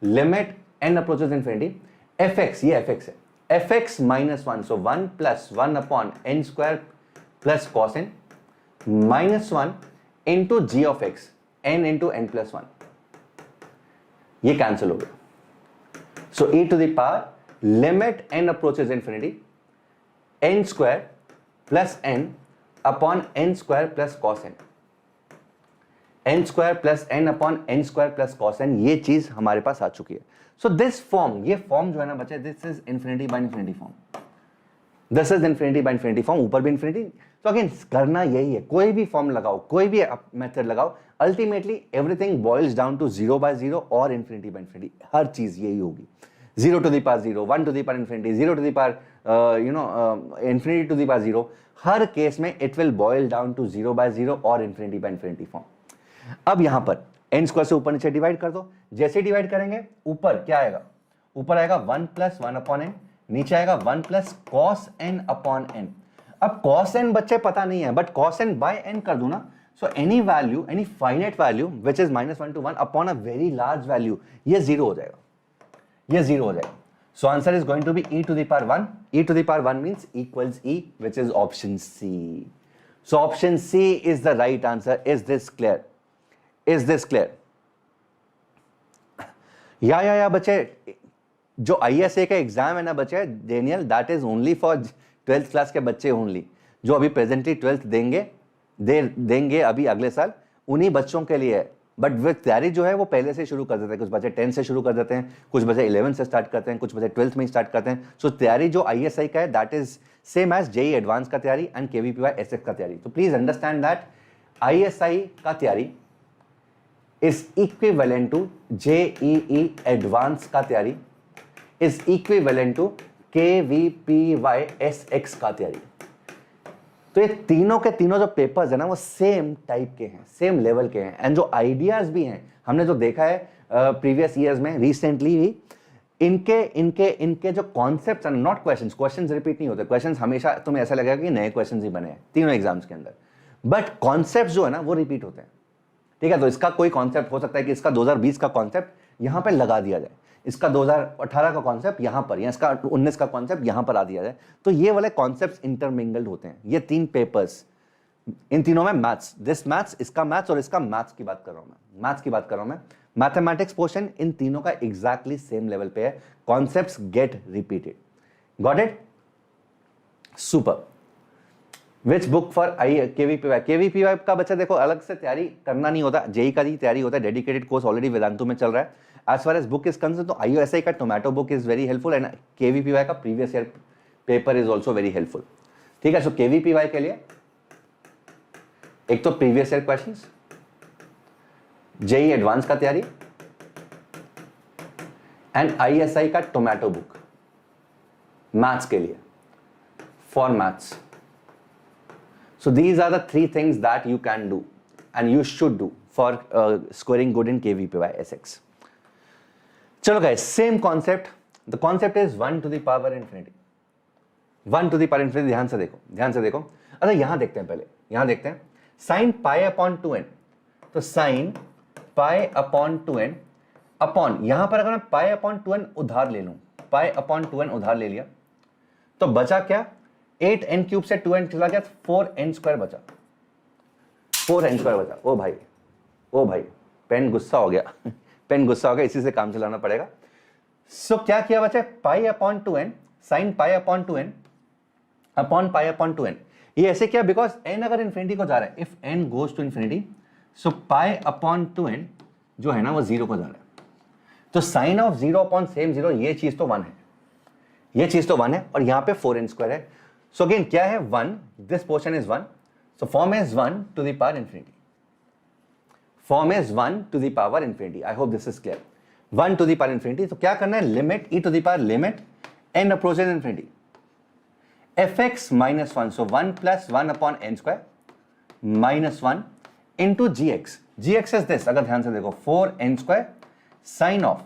limit n approaches infinity fx, ये fx है, fx -1. So 1 + 1 upon n square plus cos n -1 into g of x, n into n plus 1. ये कैंसिल हो गया. So e to the power limit n approaches infinity n square plus n upon n square plus cos n, n square plus n upon n square plus cos n. ये चीज हमारे पास आ चुकी है. So this form, ये form जो है ना बच्चे, this is infinity by infinity form. This is infinity by infinity form. ऊपर भी इन्फिनिटी. तो अगेन करना यही है, कोई भी फॉर्म लगाओ, कोई भी मेथड लगाओ, ultimately everything boils down to 0/0 और इन्फिनिटी बाय इन्फिनिटी. हर चीज यही होगी. 0 to the power 0, 1 to the power infinity, 0 to the power infinity to the power 0. हर केस में it will boil down to 0/0 और इन्फिनिटी बाय इन्फिनिटी फॉर्म. अब यहां पर n स्क्वायर से ऊपर नीचे डिवाइड कर दो. जैसे डिवाइड करेंगे, ऊपर क्या आएगा? ऊपर आएगा 1 + 1 अपॉन n, नीचे आएगा 1 + cos n अपॉन n. अब cos n बच्चे पता नहीं है, but cos n by n कर दूं ना. So any value, any finite value which is -1 to 1 upon a very large value, ये 0 हो जाएगा. ये 0 हो जाएगा. So answer is going to be e to the power 1. e to the power 1 means equals e, which is option C. So option C is the right answer. Is this clear? Is this clear? या बच्चे, जो ISA का exam है ना बच्चे, Daniel, that is only for 12th class के बच्चे only, जो अभी प्रेजेंटली 12th देंगे अभी अगले साल, उन्हीं बच्चों के लिए है. बट विद तैयारी जो है वो पहले से शुरू कर देते हैं। कुछ बच्चे 10 से शुरू कर देते हैं, कुछ बच्चे 11 से स्टार्ट करते हैं, कुछ बच्चे 12th में ही स्टार्ट करते हैं। सो तैयारी जो ISI का है that is same as JEE advance का तैयारी एंड KVPY SF का तैयारी। तो प्लीज अंडरस्टैंड दैट ISI का तैयारी is equivalent to JEE advance का तैयारी is equivalent to KVPY SX का तैयारी। तो ये तीनों के तीनों जो पेपर्स है ना वो सेम टाइप के हैं, सेम लेवल के हैं, एंड जो आइडियाज भी हैं हमने जो देखा है प्रीवियस ईयर्स में रिसेंटली भी, इनके इनके इनके जो कॉन्सेप्ट्स हैं, नॉट क्वेश्चंस रिपीट नहीं होते। क्वेश्चंस हमेशा तुम्हें ऐसा लगेगा कि नए क्वेश्चंस ही बने हैं तीनों एग्जाम्स के अंदर, बट कॉन्सेप्ट्स जो है ना वो रिपीट होते हैं। ठीक है, तो इसका कोई कॉन्सेप्ट हो सकता है कि इसका 2020 का कॉन्सेप्ट यहां पर लगा दिया जाए, इसका 2018 का कॉन्सेप्ट यहां पर, या इसका 19 का कॉन्सेप्ट यहां पर आ दिया जाए। तो ये वाले कॉन्सेप्ट्स इंटरमिंगल्ड होते हैं। ये 3 पेपर्स, इन तीनों में मैथ्स, दिस मैथ्स, इसका मैथ्स और इसका मैथ्स की बात कर रहा हूं मैं, मैथ्स की बात कर रहा हूं मैं। मैथमेटिक्स पोर्शन इन तीनों का एग्जैक्टली सेम लेवल पे है, concepts get repeated. Got it? Super. Which book for KVPY? KVPY का बच्चा देखो अलग से तैयारी करना नहीं होता, JEE का ही तैयारी होता है, डेडिकेटेड कोर्स ऑलरेडी वेदांतु में चल रहा है। As far as book is concern तो IOSI का tomato book is very helpful and KVPY का previous year paper is also very helpful. ठीक है, सो KVPY के लिए एक तो previous year questions, JEE advance का तैयारी एंड ISI का टोमेटो बुक मैथ्स के लिए, for maths. So these are the 3 things that you can do and you should do for scoring good in KVPY SX. चलो guys, same concept. The concept is 1 to the power infinity. 1 to the power infinity, ध्यान से देखो, ध्यान से देखो। अच्छा यहां देखते हैं, पहले यहां देखते हैं sin pi upon 2n। तो sin pi upon 2n upon, यहां पर अगर मैं pi upon 2n उधार ले लूं, pi upon 2n उधार ले लिया तो बचा क्या? 8n क्यूब से 2n चला गया, 4n स्क्वायर बचा, 4n स्क्वायर बचा। ओ भाई, ओ भाई, पेन गुस्सा हो गया पेन गुस्सा हो गया, इसी से काम चलाना पड़ेगा। सो क्या किया बचा? पाई upon 2n, sine pi upon 2n upon पाई अपॉन 2n। ये ऐसे क्या? बिकॉज n अगर इन्फिनिटी को जा रहा है, if n goes to infinity, so pi upon 2n जो है ना वो 0 को जा रहा है। तो साइन ऑफ 0 अपॉन सेम 0, ये चीज तो 1 है, ये चीज तो 1 है, और यहां पे 4n स्क्वायर है। सो अगेन क्या है? 1, this portion is 1, so form is 1 to the power infinity, form is 1 to the power infinity. I hope this is clear. 1 to the power infinity, तो क्या करना है? Limit e to the power limit n approaches infinity fx minus 1, so 1 plus 1 upon n square minus 1 into gx। gx is this, अगर ध्यान से देखो, 4n square sign of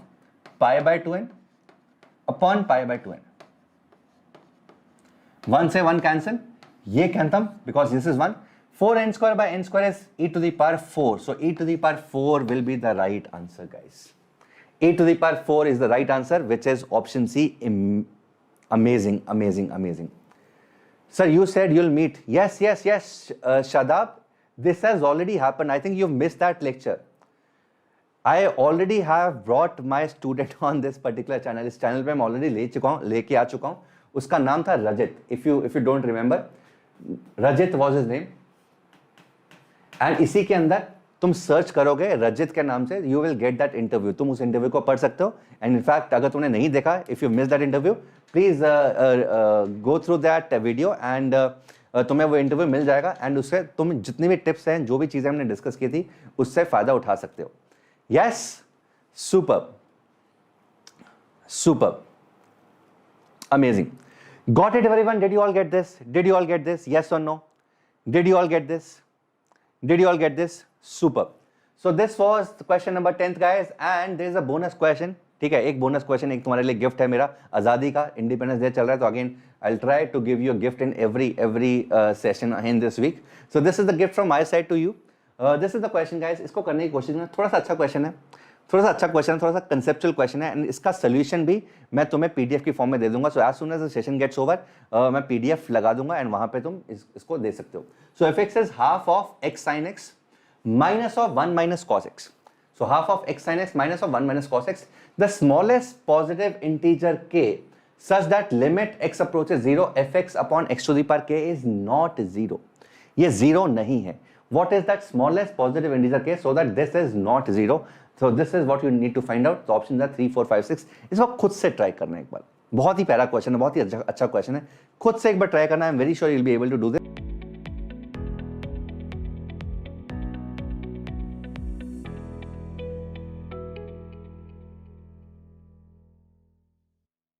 pi by 2n upon pi by 2n। 1 से 1 cancel, ये कैंथम because this is 1, 4n square by n square is e to the power 4, so e to the power 4 will be the right answer guys. E to the power 4 is the right answer, which is option C. Amazing, amazing, amazing. Sir, you said you'll meet. Yes, yes, yes, Shadab, this has already happened. I think you've missed that lecture. I already have brought my student on this particular channel. इस channel पे मैं already लेके आ चुका हूँ। उसका नाम था Rajit. If you don't remember, Rajit was his name. And इसी के अंदर तुम सर्च करोगे रजित के नाम से, you will get that interview. तुम उस इंटरव्यू को पढ़ सकते हो। एंड इनफैक्ट अगर तुमने नहीं देखा, if you miss that interview, please go through that video and तुम्हें वो इंटरव्यू मिल जाएगा। एंड उससे तुम जितनी भी टिप्स हैं, जो भी चीजें हमने डिस्कस की थी, उससे फायदा उठा सकते हो। Yes, super super, amazing. Got it everyone? Did you all get this? Did you all get this? Yes और no? Did you all get this? Did you all get this? Super. So this was the question number 10th guys, and there is a bonus question. ठीक है, एक bonus question, एक तुम्हारे लिए gift है मेरा, आजादी का, इंडिपेंडेंस डे चल रहा है, तो again I will try to give you a gift in every session in this week. So this is the gift from my side to you. This is the question guys. इसको करने की कोशिश करना, थोड़ा सा अच्छा क्वेश्चन है, थोड़ा सा अच्छा क्वेश्चन है, थोड़ा सा कंसेप्चुअल क्वेश्चन है, एंड इसका सोल्यूशन भी मैं तुम्हें पीडीएफ की फॉर्म में दे दूंगा। So as soon as the session gets over, मैं पीडीएफ लगा दूंगा एंड वहां पे तुम इसको दे सकते हो। So F X is half of X sine X minus of 1 minus cos x. So half of x sin x minus of 1 minus cos x. The smallest positive integer k such that limit x approaches 0 fx upon x to the power k is not 0. ये 0 नहीं है। what is that smallest positive integer case so that this is not 0. So this is what you need to find out. So options are 3, 4, 5, 6. इसको खुद से try करना एक बार, बहुत ही प्यारा क्वेश्चन है, बहुत ही अच्छा क्वेश्चन है, खुद से एक बार ट्राई करना. I am very sure you will be able to do this.